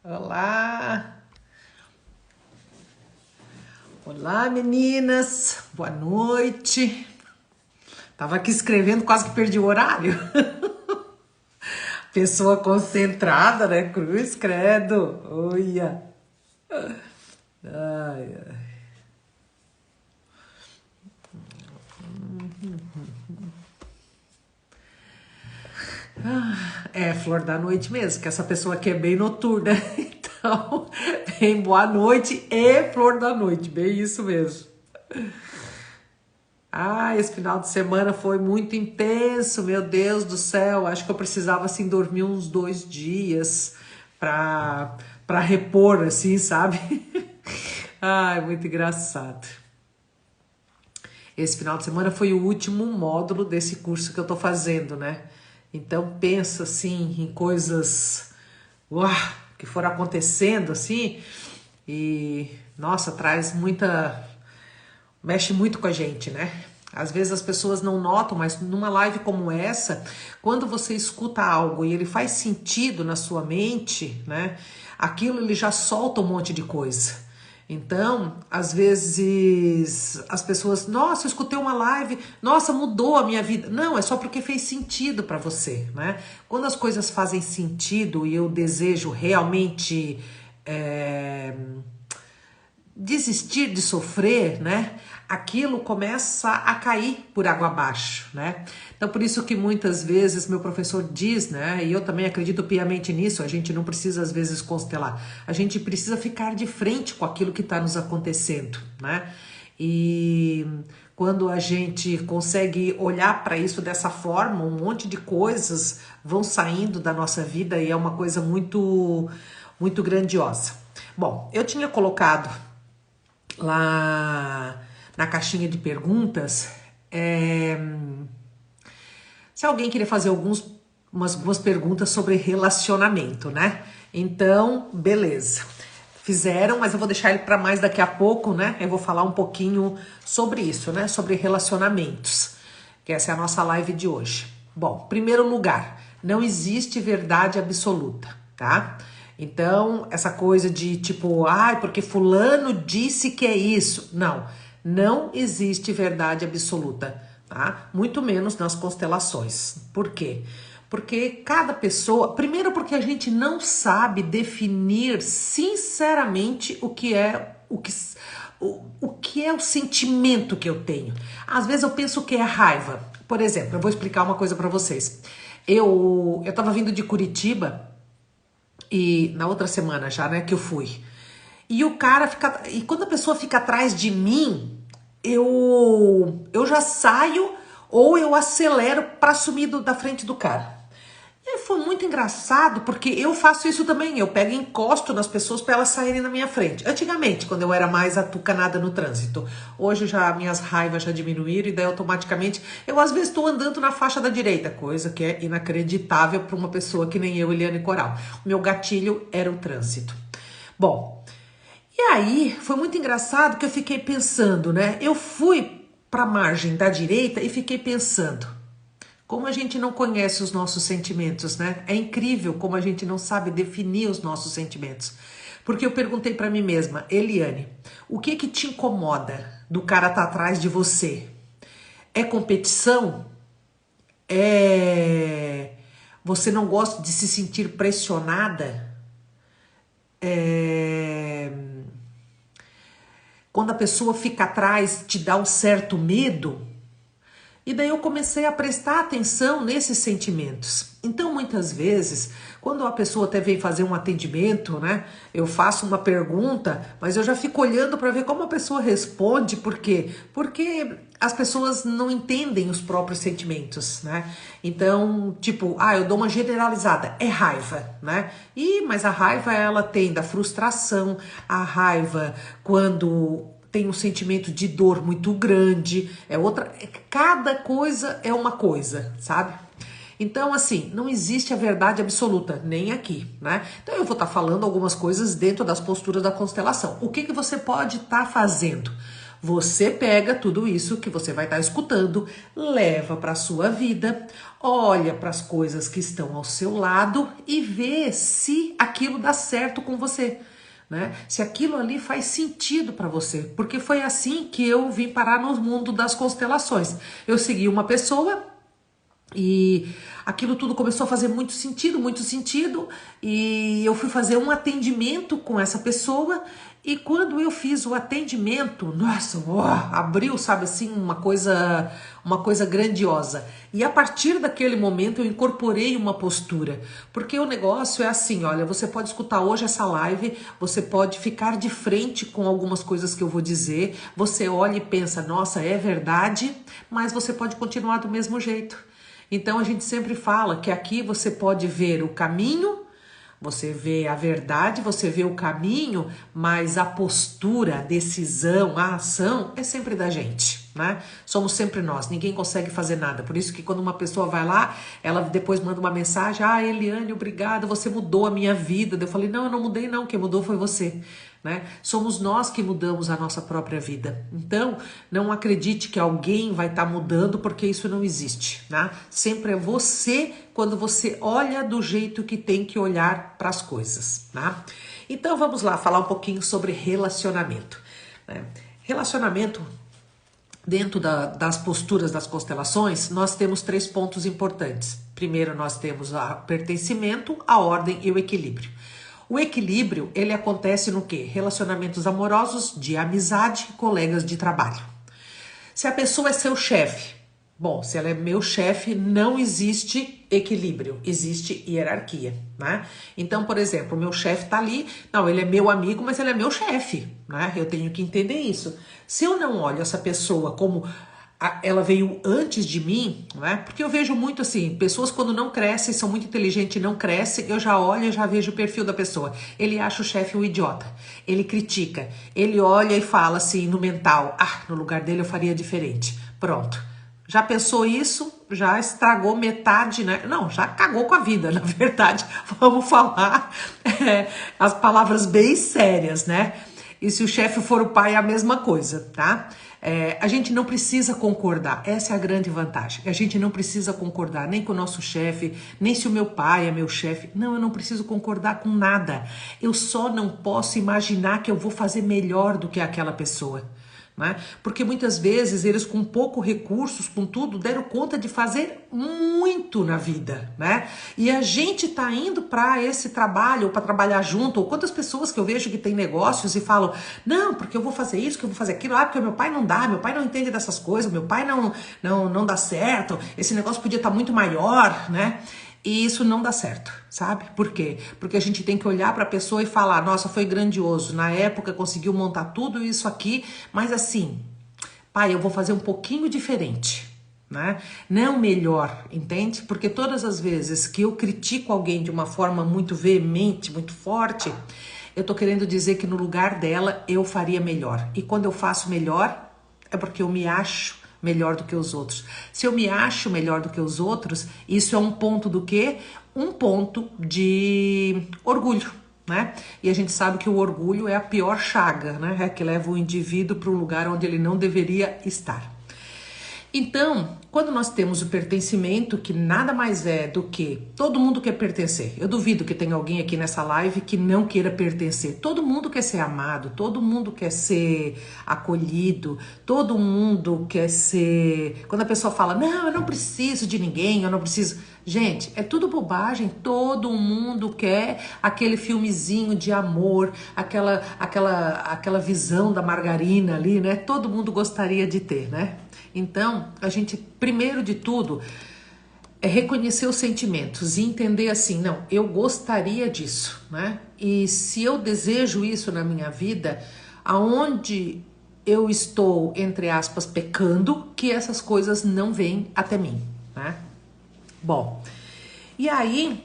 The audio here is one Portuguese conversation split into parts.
Olá! Olá, meninas! Boa noite! Tava aqui escrevendo, quase que perdi o horário. Pessoa concentrada, né? Cruz, credo! Olha! Ai, ai. É, flor da noite mesmo, que essa pessoa aqui é bem noturna. Então, bem boa noite e flor da noite, bem isso mesmo. Ah, esse final de semana foi muito intenso, meu Deus do céu. Acho que eu precisava, assim, dormir uns 2 dias pra repor, assim, sabe? Ai, muito engraçado. Esse final de semana foi o último módulo desse curso que eu tô fazendo, né? Então, pensa, assim, em coisas uau, que foram acontecendo, assim, e, nossa, traz muita... mexe muito com a gente, né? Às vezes as pessoas não notam, mas numa live como essa, quando você escuta algo e ele faz sentido na sua mente, né? Aquilo ele já solta um monte de coisa. Então, às vezes as pessoas, nossa, eu escutei uma live, nossa, mudou a minha vida. Não, é só porque fez sentido para você, né? Quando as coisas fazem sentido e eu desejo realmente desistir de sofrer, né? Aquilo começa a cair por água abaixo, né? Então, por isso que muitas vezes meu professor diz, né? E eu também acredito piamente nisso, a gente não precisa às vezes constelar, a gente precisa ficar de frente com aquilo que está nos acontecendo, né? E quando a gente consegue olhar para isso dessa forma, um monte de coisas vão saindo da nossa vida e é uma coisa muito, muito grandiosa. Bom, eu tinha colocado lá na caixinha de perguntas, se alguém queria fazer algumas perguntas sobre relacionamento, né? Então, beleza. Fizeram, mas eu vou deixar ele para mais daqui a pouco, né? Eu vou falar um pouquinho sobre isso, né? Sobre relacionamentos, que essa é a nossa live de hoje. Bom, primeiro lugar, não existe verdade absoluta, tá? Então, essa coisa de tipo, ai, porque fulano disse que é isso. Não, não existe verdade absoluta, tá? Muito menos nas constelações. Por quê? Porque cada pessoa, primeiro porque a gente não sabe definir sinceramente o que é o sentimento que eu tenho. Às vezes eu penso que é raiva. Por exemplo, eu vou explicar uma coisa para vocês. Eu tava vindo de Curitiba e na outra semana já, né, que eu fui. E o cara fica, e quando a pessoa fica atrás de mim, eu já saio ou eu acelero para sumir da frente do cara. E foi muito engraçado, porque eu faço isso também, eu pego e encosto nas pessoas para elas saírem na minha frente. Antigamente, quando eu era mais atucanada no trânsito. Hoje já minhas raivas já diminuíram e daí automaticamente eu às vezes estou andando na faixa da direita, coisa que é inacreditável para uma pessoa que nem eu, Eliane Coral. O meu gatilho era o trânsito. Bom, e aí foi muito engraçado que eu fiquei pensando, né? Eu fui para a margem da direita e fiquei pensando, como a gente não conhece os nossos sentimentos, né? É incrível como a gente não sabe definir os nossos sentimentos. Porque eu perguntei para mim mesma, Eliane, o que te incomoda do cara estar atrás de você? É competição? É você não gosta de se sentir pressionada? Quando a pessoa fica atrás, te dá um certo medo? E daí eu comecei a prestar atenção nesses sentimentos. Então, muitas vezes, quando a pessoa até vem fazer um atendimento, né? Eu faço uma pergunta, mas eu já fico olhando para ver como a pessoa responde. Por quê? Porque as pessoas não entendem os próprios sentimentos, né? Então, tipo, eu dou uma generalizada, é raiva, né? Mas a raiva, ela tem da frustração, a raiva quando tem um sentimento de dor muito grande, cada coisa é uma coisa, sabe? Então, assim, não existe a verdade absoluta, nem aqui, né? Então eu vou estar falando algumas coisas dentro das posturas da constelação. O que você pode estar fazendo? Você pega tudo isso que você vai estar escutando, leva para a sua vida, olha para as coisas que estão ao seu lado e vê se aquilo dá certo com você. Né? Se aquilo ali faz sentido para você, porque foi assim que eu vim parar no mundo das constelações. Eu segui uma pessoa e aquilo tudo começou a fazer muito sentido, e eu fui fazer um atendimento com essa pessoa, e quando eu fiz o atendimento, nossa, abriu, sabe assim, uma coisa grandiosa. E a partir daquele momento eu incorporei uma postura, porque o negócio é assim, olha, você pode escutar hoje essa live, você pode ficar de frente com algumas coisas que eu vou dizer, você olha e pensa, nossa, é verdade, mas você pode continuar do mesmo jeito. Então a gente sempre fala que aqui você pode ver o caminho, você vê a verdade, você vê o caminho, mas a postura, a decisão, a ação é sempre da gente, né? Somos sempre nós, ninguém consegue fazer nada. Por isso que quando uma pessoa vai lá, ela depois manda uma mensagem, Eliane, obrigada, você mudou a minha vida. Eu falei, não, eu não mudei não, quem mudou foi você. Né? Somos nós que mudamos a nossa própria vida. Então, não acredite que alguém vai estar mudando, porque isso não existe. Né? Sempre é você, quando você olha do jeito que tem que olhar para as coisas. Né? Então, vamos lá falar um pouquinho sobre relacionamento. Né? Relacionamento, dentro das posturas das constelações, nós temos 3 pontos importantes. Primeiro, nós temos o pertencimento, a ordem e o equilíbrio. O equilíbrio, ele acontece no quê? Relacionamentos amorosos, de amizade, colegas de trabalho. Se a pessoa é seu chefe, bom, se ela é meu chefe, não existe equilíbrio, existe hierarquia, né? Então, por exemplo, o meu chefe tá ali, não, ele é meu amigo, mas ele é meu chefe, né? Eu tenho que entender isso. Se eu não olho essa pessoa como ela veio antes de mim, né? Porque eu vejo muito assim, pessoas quando não crescem, são muito inteligentes e não crescem, eu já olho e já vejo o perfil da pessoa. Ele acha o chefe um idiota, ele critica, ele olha e fala assim no mental, no lugar dele eu faria diferente. Pronto. Já pensou isso? Já estragou metade, né? Não, já cagou com a vida, na verdade. Vamos falar as palavras bem sérias, né? E se o chefe for o pai, é a mesma coisa, tá? A gente não precisa concordar, essa é a grande vantagem. A gente não precisa concordar nem com o nosso chefe, nem se o meu pai é meu chefe. Não, eu não preciso concordar com nada. Eu só não posso imaginar que eu vou fazer melhor do que aquela pessoa. Né? Porque muitas vezes eles com pouco recursos, com tudo, deram conta de fazer muito na vida, né? E a gente tá indo para esse trabalho, para trabalhar junto, ou quantas pessoas que eu vejo que tem negócios e falam, não, porque eu vou fazer isso, que eu vou fazer aquilo, porque meu pai não dá, meu pai não entende dessas coisas, meu pai não dá certo, esse negócio podia estar muito maior, né? E isso não dá certo, sabe? Por quê? Porque a gente tem que olhar para a pessoa e falar, nossa, foi grandioso, na época conseguiu montar tudo isso aqui, mas assim, pai, eu vou fazer um pouquinho diferente, né? Não melhor, entende? Porque todas as vezes que eu critico alguém de uma forma muito veemente, muito forte, eu tô querendo dizer que no lugar dela eu faria melhor. E quando eu faço melhor, é porque eu me acho melhor do que os outros. Se eu me acho melhor do que os outros, isso é um ponto do quê? Um ponto de orgulho, né? E a gente sabe que o orgulho é a pior chaga, né? É que leva o indivíduo para um lugar onde ele não deveria estar. Então, quando nós temos o pertencimento, que nada mais é do que todo mundo quer pertencer. Eu duvido que tenha alguém aqui nessa live que não queira pertencer. Todo mundo quer ser amado, todo mundo quer ser acolhido, todo mundo quer ser... Quando a pessoa fala, não, eu não preciso de ninguém, eu não preciso... Gente, é tudo bobagem, todo mundo quer aquele filmezinho de amor, aquela visão da margarina ali, né? Todo mundo gostaria de ter, né? Então, a gente, primeiro de tudo, é reconhecer os sentimentos e entender assim, não, eu gostaria disso, né? E se eu desejo isso na minha vida, aonde eu estou, entre aspas, pecando, que essas coisas não vêm até mim, né? Bom, e aí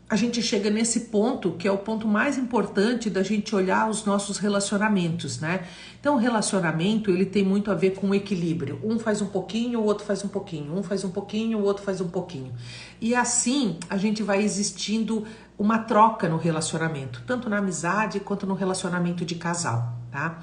a gente chega nesse ponto, que é o ponto mais importante da gente olhar os nossos relacionamentos, né? Então, o relacionamento, ele tem muito a ver com o equilíbrio. Um faz um pouquinho, o outro faz um pouquinho. Um faz um pouquinho, o outro faz um pouquinho. E assim, a gente vai existindo uma troca no relacionamento, tanto na amizade quanto no relacionamento de casal, tá?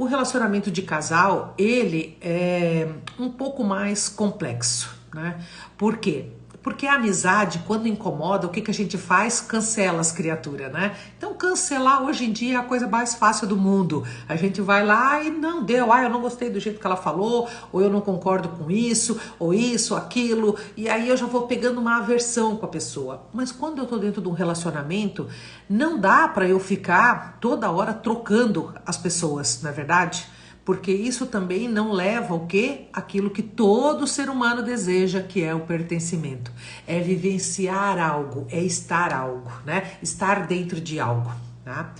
O relacionamento de casal, ele é um pouco mais complexo, né? Por quê? Porque a amizade, quando incomoda, o que que a gente faz? Cancela as criaturas, né? Então, cancelar hoje em dia é a coisa mais fácil do mundo. A gente vai lá e não deu, eu não gostei do jeito que ela falou, ou eu não concordo com isso, ou isso, aquilo, e aí eu já vou pegando uma aversão com a pessoa. Mas quando eu tô dentro de um relacionamento, não dá pra eu ficar toda hora trocando as pessoas, não é verdade? Porque isso também não leva ao quê? Aquilo que todo ser humano deseja, que é o pertencimento. É vivenciar algo, é estar algo, né? Estar dentro de algo, tá?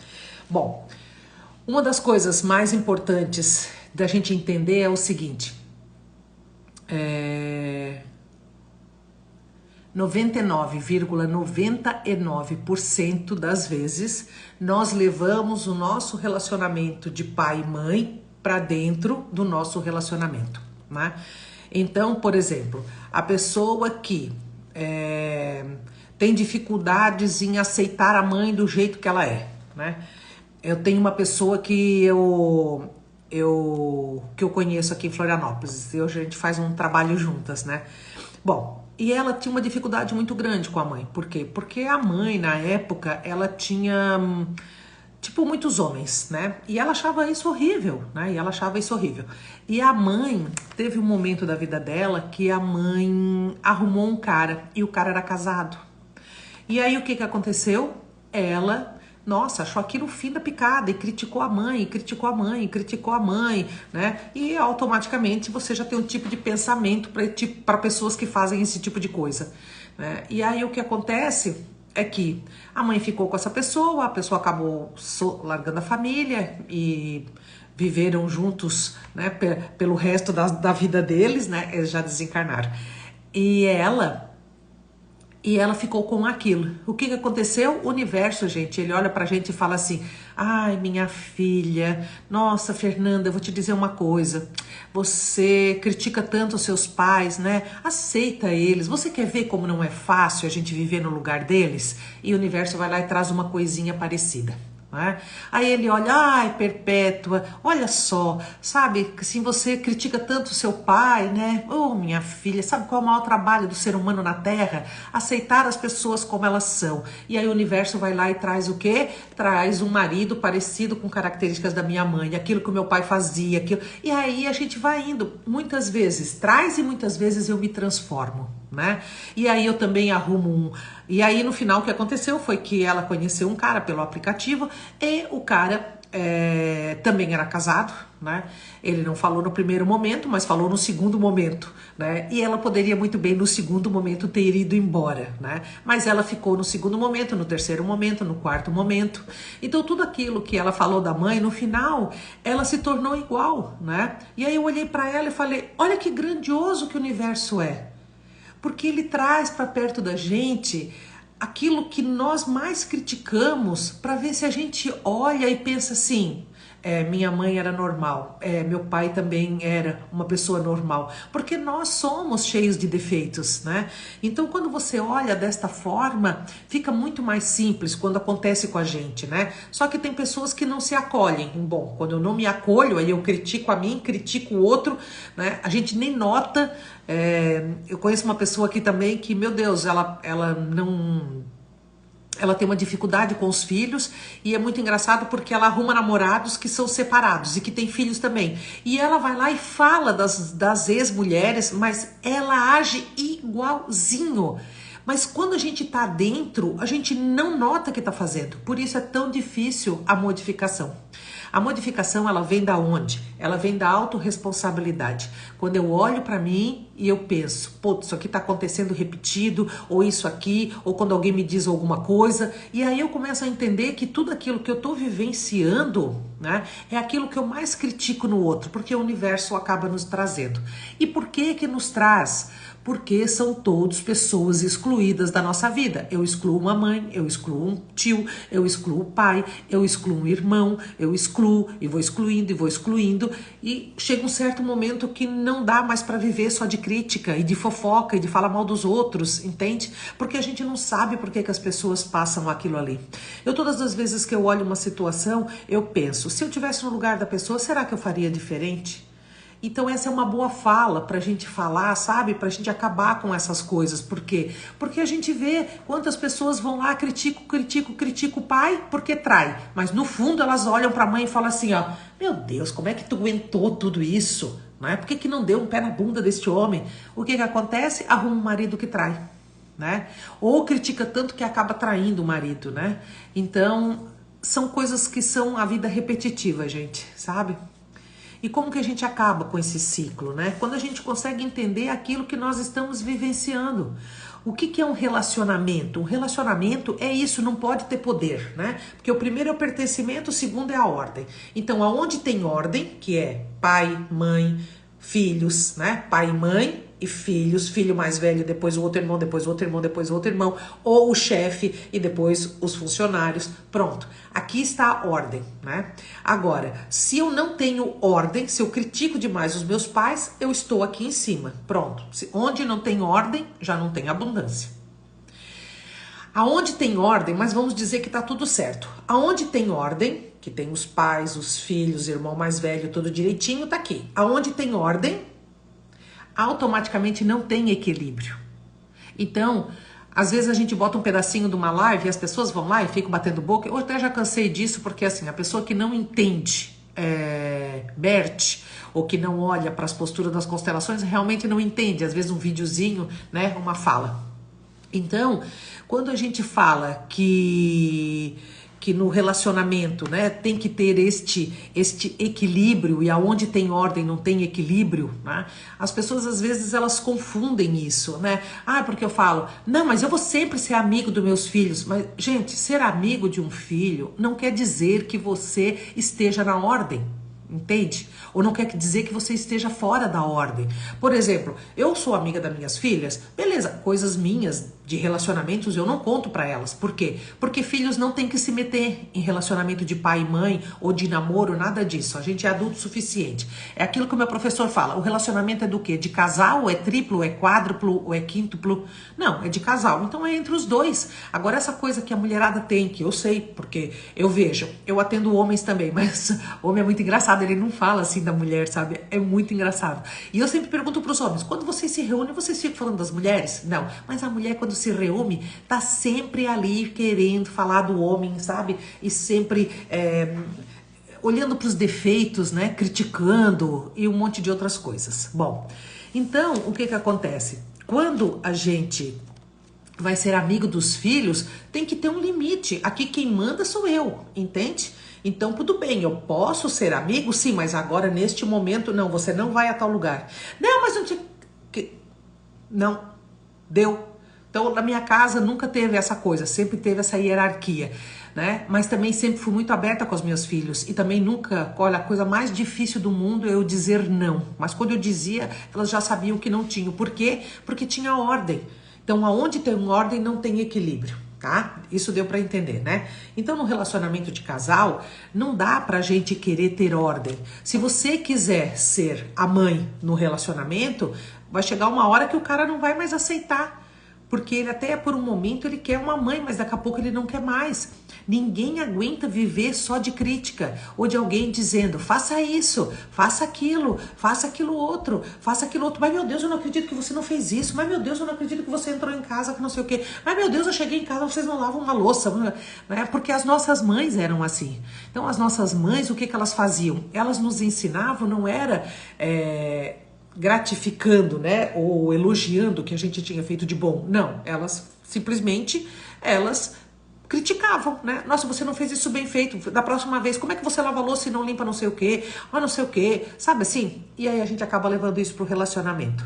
Bom, uma das coisas mais importantes da gente entender é o seguinte. 99,99% das vezes nós levamos o nosso relacionamento de pai e mãe para dentro do nosso relacionamento, né? Então, por exemplo, a pessoa que tem dificuldades em aceitar a mãe do jeito que ela é, né? Eu tenho uma pessoa que eu conheço aqui em Florianópolis, e hoje a gente faz um trabalho juntas, né? Bom, e ela tinha uma dificuldade muito grande com a mãe. Por quê? Porque a mãe, na época, ela tinha tipo, muitos homens, né? E ela achava isso horrível, né? E a mãe, teve um momento da vida dela que a mãe arrumou um cara, e o cara era casado. E aí, o que que aconteceu? Ela, nossa, achou aquilo o fim da picada, e criticou a mãe, né? E automaticamente você já tem um tipo de pensamento para pessoas que fazem esse tipo de coisa, né? E aí, o que acontece é que a mãe ficou com essa pessoa, a pessoa acabou largando a família e viveram juntos, né, pelo resto da vida deles, né, eles já desencarnaram. E ela ficou com aquilo. O que aconteceu? O universo, gente, ele olha pra gente e fala assim: ai, minha filha, nossa, Fernanda, eu vou te dizer uma coisa. Você critica tanto os seus pais, né? Aceita eles. Você quer ver como não é fácil a gente viver no lugar deles? E o universo vai lá e traz uma coisinha parecida. Né? Aí ele olha, ai, Perpétua, olha só, sabe, assim, você critica tanto o seu pai, né? Oh, minha filha, sabe qual é o maior trabalho do ser humano na Terra? Aceitar as pessoas como elas são. E aí o universo vai lá e traz o quê? Traz um marido parecido com características da minha mãe, aquilo que o meu pai fazia, aquilo. E aí a gente vai indo, muitas vezes traz e muitas vezes eu me transformo, né? E aí eu também arrumo E aí no final o que aconteceu foi que ela conheceu um cara pelo aplicativo e o cara também era casado, né? Ele não falou no primeiro momento, mas falou no segundo momento, né? E ela poderia muito bem no segundo momento ter ido embora, né? Mas ela ficou no segundo momento, no terceiro momento, no quarto momento. Então tudo aquilo que ela falou da mãe, no final, ela se tornou igual, né? E aí eu olhei para ela e falei, olha que grandioso que o universo é. Porque ele traz para perto da gente aquilo que nós mais criticamos, para ver se a gente olha e pensa assim, minha mãe era normal, meu pai também era uma pessoa normal, porque nós somos cheios de defeitos, né? Então quando você olha desta forma, fica muito mais simples quando acontece com a gente, né? Só que tem pessoas que não se acolhem. Bom, quando eu não me acolho, aí eu critico a mim, critico o outro, né? A gente nem nota. Eu conheço uma pessoa aqui também que, meu Deus, ela tem uma dificuldade com os filhos e é muito engraçado porque ela arruma namorados que são separados e que tem filhos também. E ela vai lá e fala das ex-mulheres, mas ela age igualzinho. Mas quando a gente tá dentro, a gente não nota que tá fazendo. Por isso é tão difícil a modificação. A modificação, ela vem da onde? Ela vem da autorresponsabilidade. Quando eu olho para mim e eu penso, pô, isso aqui tá acontecendo repetido, ou isso aqui, ou quando alguém me diz alguma coisa, e aí eu começo a entender que tudo aquilo que eu tô vivenciando, né, é aquilo que eu mais critico no outro, porque o universo acaba nos trazendo. E por que que nos traz? Porque são todos pessoas excluídas da nossa vida. Eu excluo uma mãe, eu excluo um tio, eu excluo o pai, eu excluo um irmão, eu excluo e vou excluindo e chega um certo momento que não dá mais para viver só de crítica e de fofoca e de falar mal dos outros, entende? Porque a gente não sabe por que as pessoas passam aquilo ali. Eu todas as vezes que eu olho uma situação, eu penso, se eu tivesse no lugar da pessoa, será que eu faria diferente? Então essa é uma boa fala pra gente falar, sabe? Pra gente acabar com essas coisas. Por quê? Porque a gente vê quantas pessoas vão lá, criticam o pai porque trai. Mas no fundo elas olham pra mãe e falam assim, ó, meu Deus, como é que tu aguentou tudo isso? Não é? Por que não deu um pé na bunda deste homem? O que acontece? Arruma um marido que trai, né? Ou critica tanto que acaba traindo o marido, né? Então, são coisas que são a vida repetitiva, gente, sabe? E como que a gente acaba com esse ciclo, né? Quando a gente consegue entender aquilo que nós estamos vivenciando. O que é um relacionamento? Um relacionamento é isso, não pode ter poder, né? Porque o primeiro é o pertencimento, o segundo é a ordem. Então, aonde tem ordem, que é pai, mãe, filhos, né? Pai e mãe e filhos, filho mais velho, depois o outro irmão, depois o outro irmão, depois o outro irmão, ou o chefe e depois os funcionários. Pronto, aqui está a ordem, né? Agora, se eu não tenho ordem, se eu critico demais os meus pais, eu estou aqui em cima. Pronto, onde não tem ordem, já não tem abundância. Aonde tem ordem, mas vamos dizer que tá tudo certo. Aonde tem ordem, que tem os pais, os filhos, irmão mais velho, tudo direitinho, tá aqui. Aonde tem ordem, automaticamente não tem equilíbrio. Então, às vezes a gente bota um pedacinho de uma live e as pessoas vão lá e ficam batendo boca. Eu até já cansei disso, porque assim, a pessoa que não entende Bert, ou que não olha para as posturas das constelações, realmente não entende. Às vezes um videozinho, né, uma fala. Então, quando a gente fala que no relacionamento, né, tem que ter este equilíbrio, e aonde tem ordem não tem equilíbrio, né? As pessoas às vezes elas confundem isso, né? Ah, porque eu falo, não, mas eu vou sempre ser amigo dos meus filhos. Mas, gente, ser amigo de um filho não quer dizer que você esteja na ordem. Entende? Ou não quer dizer que você esteja fora da ordem. Por exemplo, eu sou amiga das minhas filhas, beleza, coisas minhas de relacionamentos eu não conto pra elas. Por quê? Porque filhos não tem que se meter em relacionamento de pai e mãe ou de namoro, nada disso. A gente é adulto o suficiente. É aquilo que o meu professor fala. O relacionamento é do quê? De casal, ou é triplo, ou é quádruplo, ou é quíntuplo? Não, é de casal. Então é entre os dois. Agora essa coisa que a mulherada tem, que eu sei, porque eu vejo, eu atendo homens também, mas homem é muito engraçado, ele não fala assim da mulher, sabe? É muito engraçado. E eu sempre pergunto pros homens, quando vocês se reúnem, vocês ficam falando das mulheres? Não, mas a mulher quando se reúne, tá sempre ali querendo falar do homem, sabe? E sempre olhando pros defeitos, né? Criticando e um monte de outras coisas. Bom, então, o que acontece? Quando a gente vai ser amigo dos filhos, tem que ter um limite. Aqui quem manda sou eu, entende? Então, tudo bem, eu posso ser amigo, sim, mas agora, neste momento, não, você não vai a tal lugar. Não, mas não tinha... Não, deu. Então, na minha casa nunca teve essa coisa, sempre teve essa hierarquia, né? Mas também sempre fui muito aberta com os meus filhos e também nunca, olha, a coisa mais difícil do mundo é eu dizer não. Mas quando eu dizia, elas já sabiam que não tinham. Por quê? Porque tinha ordem. Então, aonde tem ordem, não tem equilíbrio, tá? Isso deu pra entender, né? Então, no relacionamento de casal, não dá pra gente querer ter ordem. Se você quiser ser a mãe no relacionamento, vai chegar uma hora que o cara não vai mais aceitar. Porque ele até por um momento ele quer uma mãe, mas daqui a pouco ele não quer mais. Ninguém aguenta viver só de crítica ou de alguém dizendo, faça isso, faça aquilo outro, faça aquilo outro. Mas meu Deus, eu não acredito que você não fez isso. Mas meu Deus, eu não acredito que você entrou em casa que não sei o quê. Mas meu Deus, eu cheguei em casa, vocês não lavam uma louça. Né? Porque as nossas mães eram assim. Então as nossas mães, o que elas faziam? Elas nos ensinavam, não era... gratificando, né, ou elogiando o que a gente tinha feito de bom. Não, elas simplesmente, elas criticavam, né? Nossa, você não fez isso bem feito, da próxima vez, como é que você lava a louça e não limpa não sei o quê, ou não sei o quê, sabe assim? E aí a gente acaba levando isso pro relacionamento.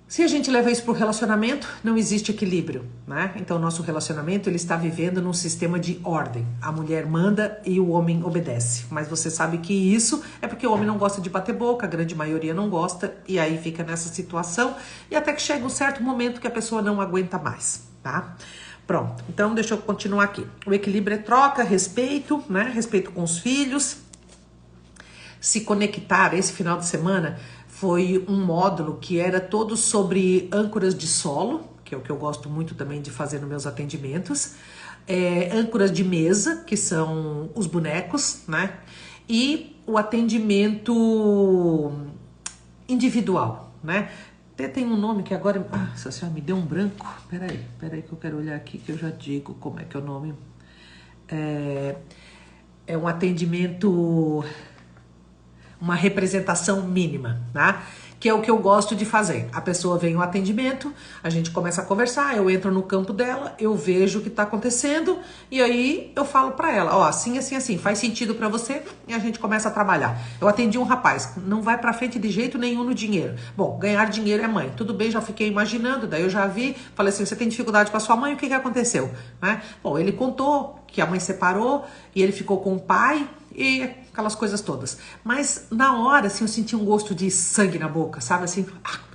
Se a gente leva isso pro relacionamento, não existe equilíbrio, né? Então o nosso relacionamento, ele está vivendo num sistema de ordem. A mulher manda e o homem obedece. Mas você sabe que isso é porque o homem não gosta de bater boca, a grande maioria não gosta, e aí fica nessa situação, e até que chega um certo momento que a pessoa não aguenta mais, tá? Pronto, então deixa eu continuar aqui. O equilíbrio é troca, respeito, né? Respeito com os filhos. Se conectar esse final de semana... Foi um módulo que era todo sobre âncoras de solo, que é o que eu gosto muito também de fazer nos meus atendimentos. âncoras de mesa, que são os bonecos, né? E o atendimento individual, né? Até tem um nome que agora... Nossa senhora, me deu um branco. Peraí que eu quero olhar aqui que eu já digo como é que é o nome. É um atendimento... Uma representação mínima, tá? Que é o que eu gosto de fazer. A pessoa vem no atendimento, a gente começa a conversar, eu entro no campo dela, eu vejo o que tá acontecendo e aí eu falo pra ela, ó, assim, assim, assim, faz sentido pra você e a gente começa a trabalhar. Eu atendi um rapaz, não vai pra frente de jeito nenhum no dinheiro. Bom, ganhar dinheiro é mãe, tudo bem, já fiquei imaginando, daí eu já vi, falei assim, você tem dificuldade com a sua mãe, o que que aconteceu? Né? Bom, ele contou que a mãe separou e ele ficou com o pai e aquelas coisas todas. Mas na hora, assim, eu senti um gosto de sangue na boca, sabe? Assim,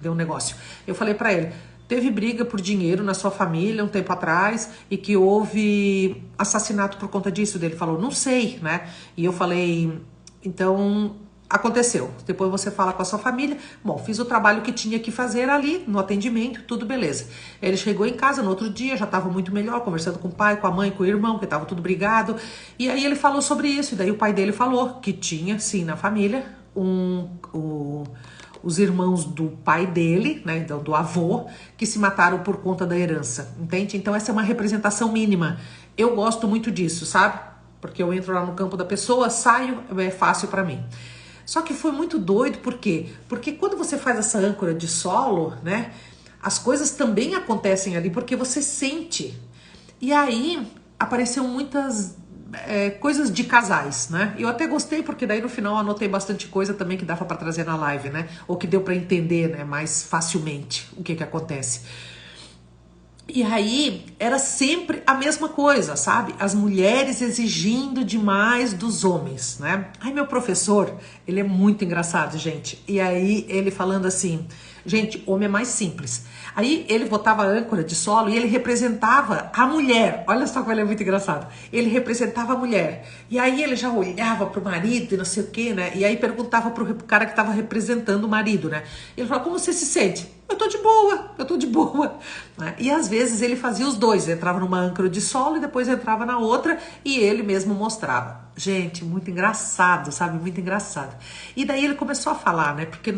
deu um negócio. Eu falei pra ele, teve briga por dinheiro na sua família um tempo atrás e que houve assassinato por conta disso. Ele falou, não sei, né? E eu falei, então... Aconteceu, depois você fala com a sua família. Bom, fiz o trabalho que tinha que fazer ali no atendimento, tudo beleza. Ele chegou em casa no outro dia, já estava muito melhor, conversando com o pai, com a mãe, com o irmão, que estava tudo brigado. E aí ele falou sobre isso, e daí o pai dele falou que tinha, sim, na família, os irmãos do pai dele, né, do avô, que se mataram por conta da herança, entende? Então essa é uma representação mínima. Eu gosto muito disso, sabe? Porque eu entro lá no campo da pessoa, saio, é fácil para mim. Só que foi muito doido, por quê? Porque quando você faz essa âncora de solo, né, as coisas também acontecem ali, porque você sente. E aí, apareceram muitas coisas de casais, né? Eu até gostei, porque daí no final eu anotei bastante coisa também que dava para trazer na live, né? Ou que deu para entender, né, mais facilmente o que que acontece. E aí, era sempre a mesma coisa, sabe? As mulheres exigindo demais dos homens, né? Ai, meu professor, ele é muito engraçado, gente. E aí, ele falando assim, gente, homem é mais simples. Aí, ele botava a âncora de solo e ele representava a mulher. Olha só como ele é muito engraçado. Ele representava a mulher. E aí, ele já olhava pro marido e não sei o quê, né? E aí, perguntava pro cara que tava representando o marido, né? Ele falava, como você se sente? Eu tô de boa. Né? E às vezes ele fazia os dois, entrava numa âncora de solo e depois entrava na outra e ele mesmo mostrava. Gente, muito engraçado, sabe? Muito engraçado. E daí ele começou a falar, né? Porque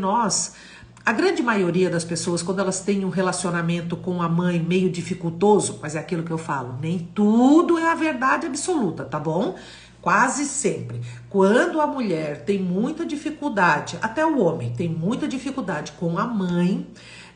a grande maioria das pessoas, quando elas têm um relacionamento com a mãe meio dificultoso, mas é aquilo que eu falo, nem tudo é a verdade absoluta, tá bom? Quase sempre. Quando a mulher tem muita dificuldade, até o homem tem muita dificuldade com a mãe,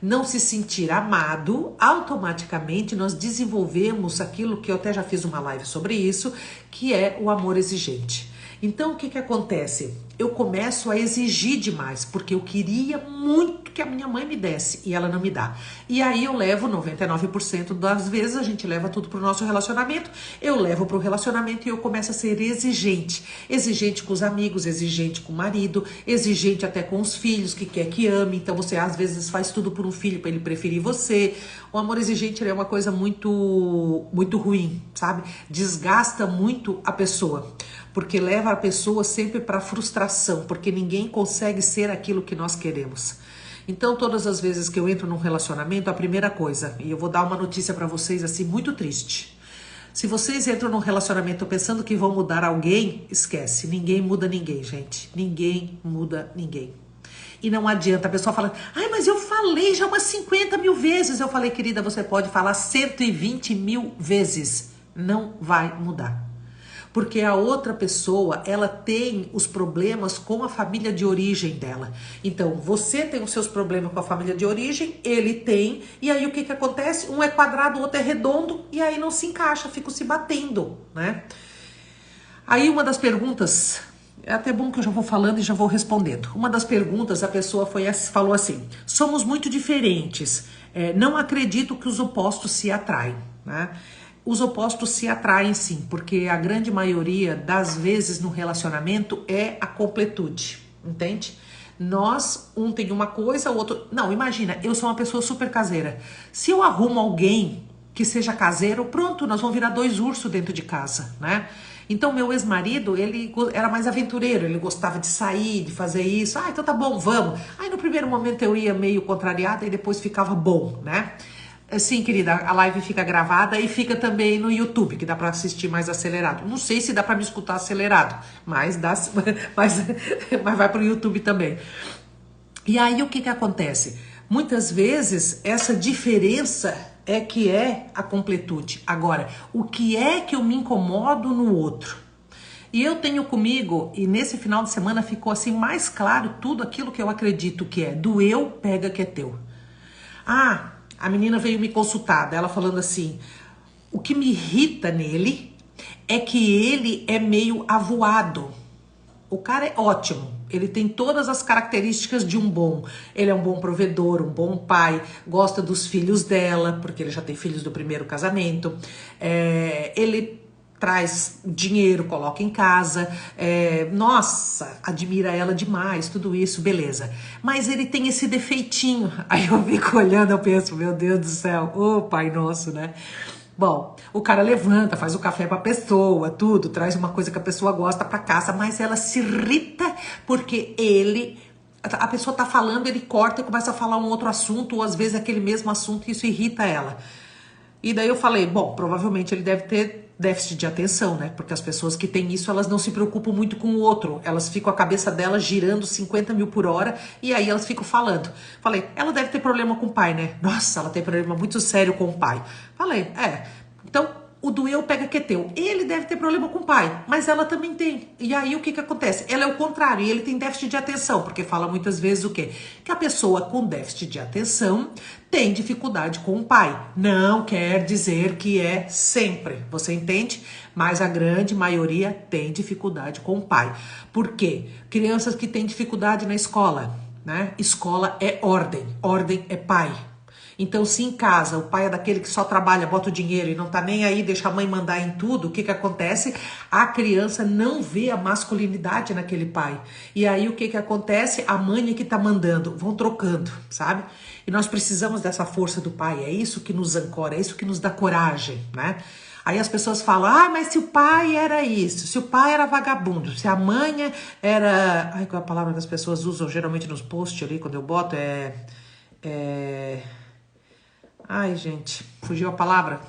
não se sentir amado, automaticamente nós desenvolvemos aquilo que eu até já fiz uma live sobre isso, que é o amor exigente. Então, o que que acontece? Eu começo a exigir demais, porque eu queria muito que a minha mãe me desse e ela não me dá. E aí eu levo 99% das vezes, a gente leva tudo pro nosso relacionamento, eu levo pro relacionamento e eu começo a ser exigente. Exigente com os amigos, exigente com o marido, exigente até com os filhos, que quer que ame. Então você às vezes faz tudo por um filho para ele preferir você. O amor exigente é uma coisa muito, muito ruim, sabe? Desgasta muito a pessoa. Porque leva a pessoa sempre para frustração, porque ninguém consegue ser aquilo que nós queremos. Então, todas as vezes que eu entro num relacionamento, a primeira coisa, e eu vou dar uma notícia para vocês assim, muito triste. Se vocês entram num relacionamento pensando que vão mudar alguém, esquece, ninguém muda ninguém, gente. Ninguém muda ninguém. E não adianta, a pessoa fala, ai, mas eu falei já umas 50 mil vezes. Eu falei, querida, você pode falar 120 mil vezes, não vai mudar. Porque a outra pessoa, ela tem os problemas com a família de origem dela. Então, você tem os seus problemas com a família de origem, ele tem, e aí o que que acontece? Um é quadrado, o outro é redondo, e aí não se encaixa, ficam se batendo, né? Aí uma das perguntas, é até bom que eu já vou falando e já vou respondendo. Uma das perguntas, a pessoa falou assim, somos muito diferentes, não acredito que os opostos se atraem, né? Os opostos se atraem sim, porque a grande maioria das vezes no relacionamento é a completude, entende? Um tem uma coisa, o outro... Não, imagina, eu sou uma pessoa super caseira. Se eu arrumo alguém que seja caseiro, pronto, nós vamos virar 2 ursos dentro de casa, né? Então, meu ex-marido, ele era mais aventureiro, ele gostava de sair, de fazer isso. Então tá bom, vamos. Aí no primeiro momento eu ia meio contrariada e depois ficava bom, né? Sim, querida, a live fica gravada e fica também no YouTube, que dá pra assistir mais acelerado. Não sei se dá pra me escutar acelerado, mas dá, mas vai pro YouTube também. E aí o que que acontece? Muitas vezes essa diferença é que é a completude. Agora, o que é que eu me incomodo no outro? E eu tenho comigo, e nesse final de semana ficou assim mais claro tudo aquilo que eu acredito que é. Do eu, pega que é teu. Ah, a menina veio me consultar, ela falando assim, o que me irrita nele é que ele é meio avoado. O cara é ótimo, ele tem todas as características de um bom. Ele é um bom provedor, um bom pai, gosta dos filhos dela, porque ele já tem filhos do primeiro casamento. Ele traz dinheiro, coloca em casa, nossa, admira ela demais, tudo isso, beleza. Mas ele tem esse defeitinho. Aí eu fico olhando, eu penso, meu Deus do céu, ô Pai Nosso, né? Bom, o cara levanta, faz o café pra pessoa, tudo, traz uma coisa que a pessoa gosta pra casa, mas ela se irrita porque a pessoa tá falando, ele corta e começa a falar um outro assunto, ou às vezes aquele mesmo assunto, e isso irrita ela. E daí eu falei, bom, provavelmente ele deve ter déficit de atenção, né? Porque as pessoas que têm isso, elas não se preocupam muito com o outro. Elas ficam a cabeça delas girando 50 mil por hora e aí elas ficam falando. Falei, ela deve ter problema com o pai, né? Nossa, ela tem problema muito sério com o pai. Falei, então o do eu pega que é teu. Ele deve ter problema com o pai, mas ela também tem. E aí o que que acontece? Ela é o contrário, ele tem déficit de atenção, porque fala muitas vezes o quê? Que a pessoa com déficit de atenção tem dificuldade com o pai. Não quer dizer que é sempre, você entende? Mas a grande maioria tem dificuldade com o pai. Por quê? Crianças que têm dificuldade na escola, né? Escola é ordem, ordem é pai. Então, se em casa o pai é daquele que só trabalha, bota o dinheiro e não tá nem aí, deixa a mãe mandar em tudo, o que que acontece? A criança não vê a masculinidade naquele pai. E aí o que que acontece? A mãe é que tá mandando, vão trocando, sabe? E nós precisamos dessa força do pai, é isso que nos ancora, é isso que nos dá coragem, né? Aí as pessoas falam, mas se o pai era isso, se o pai era vagabundo, se a mãe era... Ai, qual é a palavra que as pessoas usam geralmente nos posts ali, quando eu boto, Ai, gente, fugiu a palavra.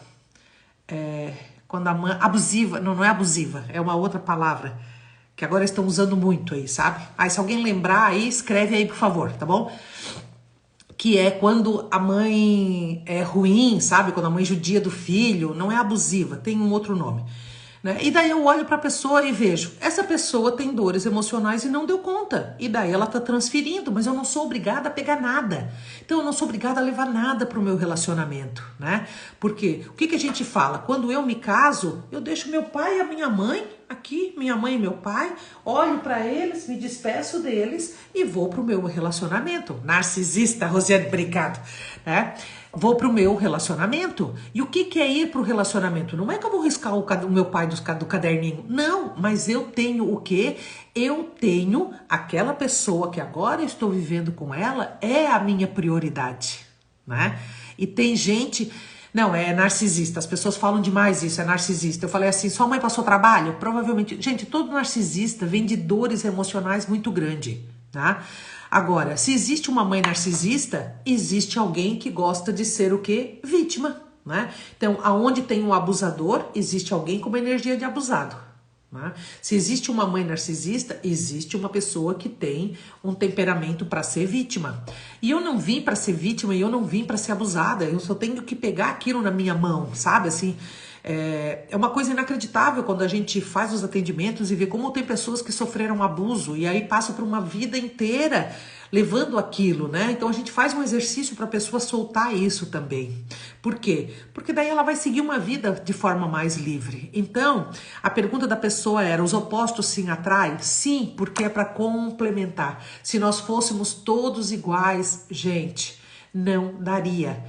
Quando a mãe... Abusiva, não é abusiva, é uma outra palavra, que agora estão usando muito aí, sabe? Aí se alguém lembrar aí, escreve aí, por favor, tá bom? Que é quando a mãe é ruim, sabe? Quando a mãe judia do filho, não é abusiva, tem um outro nome. Né? E daí eu olho para a pessoa e vejo, essa pessoa tem dores emocionais e não deu conta. E daí ela tá transferindo, mas eu não sou obrigada a pegar nada. Então eu não sou obrigada a levar nada pro meu relacionamento, né? Porque o que que a gente fala? Quando eu me caso, eu deixo meu pai e a minha mãe aqui, minha mãe e meu pai, olho para eles, me despeço deles e vou pro meu relacionamento. Narcisista, Rosiane, obrigado, né? Vou pro meu relacionamento. E o que que é ir pro relacionamento? Não é que eu vou riscar o meu pai do caderninho. Não, mas eu tenho o quê? Eu tenho aquela pessoa que agora eu estou vivendo com ela, é a minha prioridade, né? E tem gente... Não, é narcisista. As pessoas falam demais isso, é narcisista. Eu falei assim, sua mãe passou trabalho? Provavelmente. Gente, todo narcisista vem de dores emocionais muito grandes, tá? Agora, se existe uma mãe narcisista, existe alguém que gosta de ser o quê? Vítima, né? Então, aonde tem um abusador, existe alguém com uma energia de abusado. Né? Se existe uma mãe narcisista, existe uma pessoa que tem um temperamento para ser vítima. E eu não vim para ser vítima e eu não vim para ser abusada. Eu só tenho que pegar aquilo na minha mão, sabe? Assim, é uma coisa inacreditável quando a gente faz os atendimentos e vê como tem pessoas que sofreram abuso e aí passam por uma vida inteira levando aquilo, né? Então a gente faz um exercício para a pessoa soltar isso também. Por quê? Porque daí ela vai seguir uma vida de forma mais livre. Então, a pergunta da pessoa era, os opostos se atraem? Sim, porque é para complementar. Se nós fôssemos todos iguais, gente, não daria.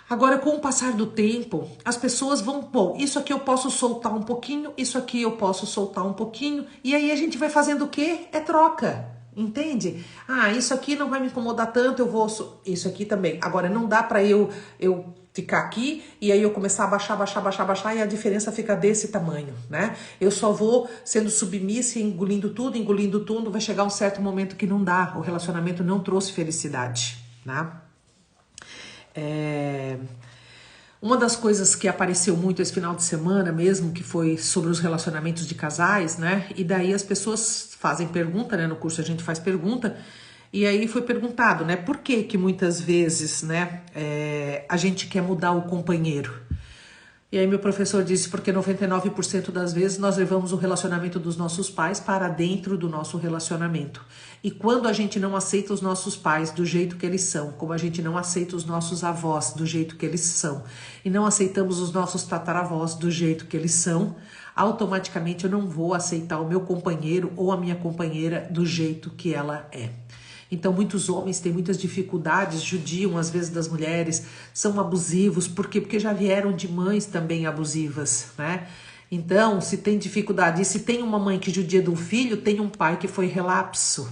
Agora, com o passar do tempo, as pessoas vão, bom, isso aqui eu posso soltar um pouquinho, isso aqui eu posso soltar um pouquinho, e aí a gente vai fazendo o quê? É troca, entende? Ah, isso aqui não vai me incomodar tanto, eu vou... Isso aqui também. Agora, não dá pra eu ficar aqui e aí eu começar a baixar e a diferença fica desse tamanho, né? Eu só vou sendo submissa e engolindo tudo, vai chegar um certo momento que não dá, o relacionamento não trouxe felicidade, né? Uma das coisas que apareceu muito esse final de semana mesmo, que foi sobre os relacionamentos de casais, né? E daí as pessoas fazem pergunta, né? No curso a gente faz pergunta, e aí foi perguntado, né? Por que que muitas vezes, né, a gente quer mudar o companheiro? E aí meu professor disse, porque 99% das vezes nós levamos o relacionamento dos nossos pais para dentro do nosso relacionamento. E quando a gente não aceita os nossos pais do jeito que eles são, como a gente não aceita os nossos avós do jeito que eles são, e não aceitamos os nossos tataravós do jeito que eles são, automaticamente eu não vou aceitar o meu companheiro ou a minha companheira do jeito que ela é. Então muitos homens têm muitas dificuldades, judiam às vezes das mulheres, são abusivos, por quê? Porque já vieram de mães também abusivas, né? Então, se tem dificuldade, e se tem uma mãe que judia de um filho, tem um pai que foi relapso.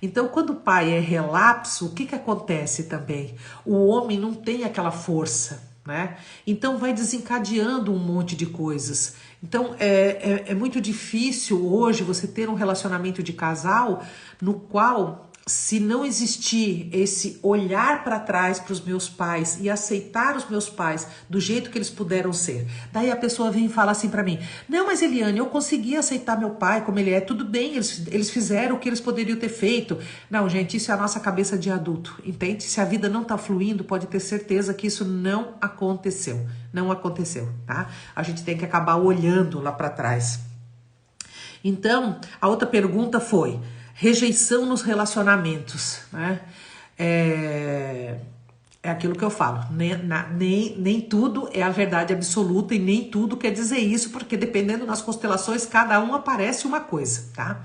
Então, quando o pai é relapso, o que que acontece também? O homem não tem aquela força, né? Então vai desencadeando um monte de coisas. Então é muito difícil hoje você ter um relacionamento de casal no qual, se não existir esse olhar para trás para os meus pais e aceitar os meus pais do jeito que eles puderam ser. Daí a pessoa vem e fala assim para mim, não, mas Eliane, eu consegui aceitar meu pai como ele é, tudo bem, eles fizeram o que eles poderiam ter feito. Não, gente, isso é a nossa cabeça de adulto, entende? Se a vida não tá fluindo, pode ter certeza que isso não aconteceu. Não aconteceu, tá? A gente tem que acabar olhando lá para trás. Então, a outra pergunta foi, rejeição nos relacionamentos, né? É aquilo que eu falo, nem tudo é a verdade absoluta e nem tudo quer dizer isso, porque dependendo das constelações, cada um aparece uma coisa, tá?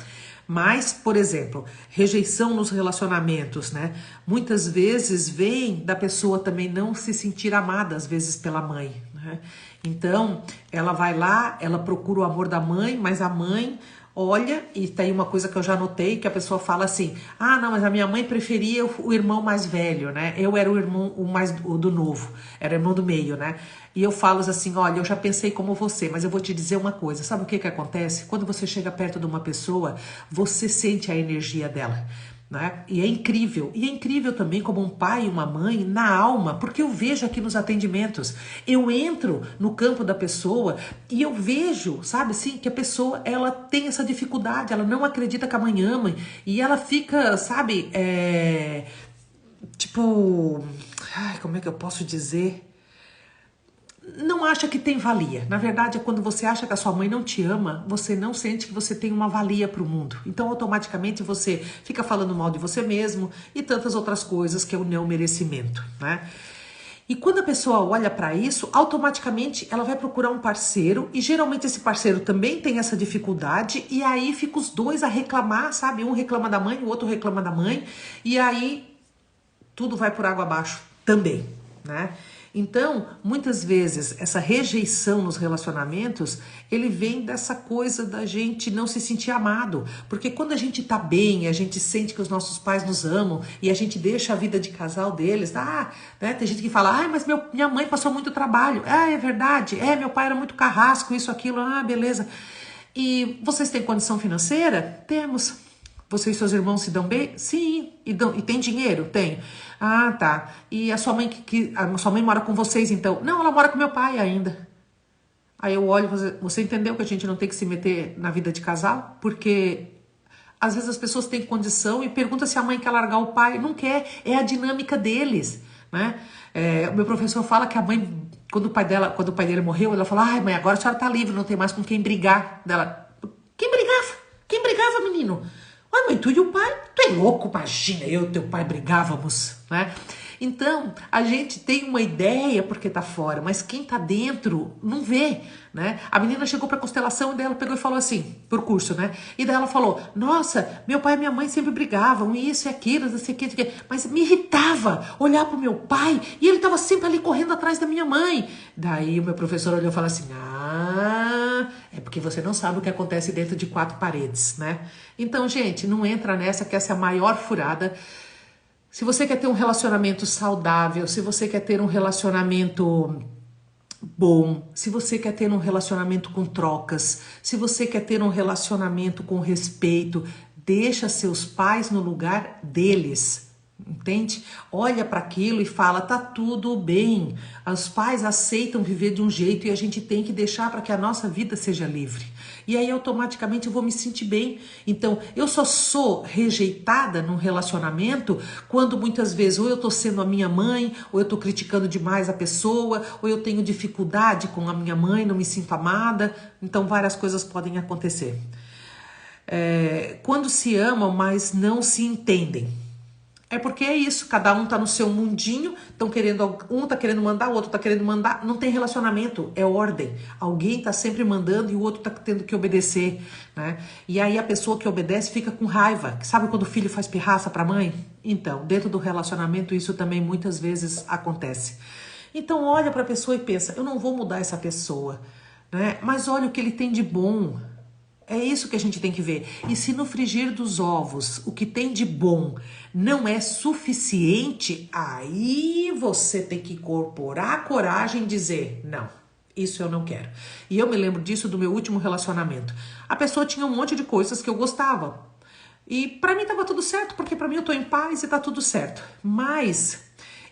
Mas, por exemplo, rejeição nos relacionamentos, né? Muitas vezes vem da pessoa também não se sentir amada, às vezes pela mãe, né? Então, ela vai lá, ela procura o amor da mãe, mas a mãe olha, e tem uma coisa que eu já notei, que a pessoa fala assim, ah, não, mas a minha mãe preferia o irmão mais velho, né? Eu era o irmão o do novo, era o irmão do meio, né? E eu falo assim, olha, eu já pensei como você, mas eu vou te dizer uma coisa, sabe o que que acontece? Quando você chega perto de uma pessoa, você sente a energia dela, né? E é incrível também como um pai e uma mãe na alma, porque eu vejo aqui nos atendimentos, eu entro no campo da pessoa e eu vejo, sabe assim, que a pessoa, ela tem essa dificuldade, ela não acredita que a mãe ama e ela fica, sabe, tipo, como é que eu posso dizer? Não acha que tem valia. Na verdade, é quando você acha que a sua mãe não te ama, você não sente que você tem uma valia para o mundo. Então, automaticamente, você fica falando mal de você mesmo e tantas outras coisas que é o não merecimento, né? E quando a pessoa olha para isso, automaticamente ela vai procurar um parceiro e geralmente esse parceiro também tem essa dificuldade e aí fica os dois a reclamar, sabe? Um reclama da mãe, o outro reclama da mãe e aí tudo vai por água abaixo também, né? Então, muitas vezes, essa rejeição nos relacionamentos, ele vem dessa coisa da gente não se sentir amado. Porque quando a gente tá bem, a gente sente que os nossos pais nos amam e a gente deixa a vida de casal deles, né? Tem gente que fala, mas minha mãe passou muito trabalho. É verdade, meu pai era muito carrasco, isso, aquilo, beleza. E vocês têm condição financeira? Temos. Você e seus irmãos se dão bem? Sim. E tem dinheiro? Tem. Ah, tá. E a sua mãe a sua mãe mora com vocês, então? Não, ela mora com meu pai ainda. Aí eu olho, você entendeu que a gente não tem que se meter na vida de casal? Porque às vezes as pessoas têm condição e perguntam se a mãe quer largar o pai. Não quer, é a dinâmica deles, né? O meu professor fala que a mãe, quando o pai dele morreu, ela falou, mãe, agora a senhora tá livre, não tem mais com quem brigar. Dela, quem brigava? Quem brigava, menino? Mãe, tu e o pai, tu é louco, imagina, eu e teu pai brigávamos, né? Então, a gente tem uma ideia porque tá fora, mas quem tá dentro não vê, né? A menina chegou pra constelação e daí ela pegou e falou assim, por curso, né? E daí ela falou, nossa, meu pai e minha mãe sempre brigavam, isso e aquilo, não sei o que, mas me irritava olhar pro meu pai e ele tava sempre ali correndo atrás da minha mãe. Daí o meu professor olhou e falou assim, é porque você não sabe o que acontece dentro de 4 paredes, né? Então, gente, não entra nessa, que essa é a maior furada. Se você quer ter um relacionamento saudável, se você quer ter um relacionamento bom, se você quer ter um relacionamento com trocas, se você quer ter um relacionamento com respeito, deixa seus pais no lugar deles. Entende? Olha para aquilo e fala, tá tudo bem. Os pais aceitam viver de um jeito e a gente tem que deixar para que a nossa vida seja livre. E aí automaticamente eu vou me sentir bem. Então, eu só sou rejeitada num relacionamento quando muitas vezes ou eu tô sendo a minha mãe, ou eu tô criticando demais a pessoa, ou eu tenho dificuldade com a minha mãe, não me sinto amada. Então, várias coisas podem acontecer. Quando se amam, mas não se entendem. É porque é isso, cada um tá no seu mundinho, um tá querendo mandar, o outro tá querendo mandar, não tem relacionamento, é ordem. Alguém tá sempre mandando e o outro tá tendo que obedecer, né? E aí a pessoa que obedece fica com raiva. Sabe quando o filho faz pirraça pra mãe? Então, dentro do relacionamento isso também muitas vezes acontece. Então olha pra pessoa e pensa, eu não vou mudar essa pessoa, né? Mas olha o que ele tem de bom. É isso que a gente tem que ver. E se no frigir dos ovos o que tem de bom não é suficiente, aí você tem que incorporar a coragem e dizer, não, isso eu não quero. E eu me lembro disso do meu último relacionamento. A pessoa tinha um monte de coisas que eu gostava. E pra mim tava tudo certo, porque pra mim eu tô em paz e tá tudo certo. Mas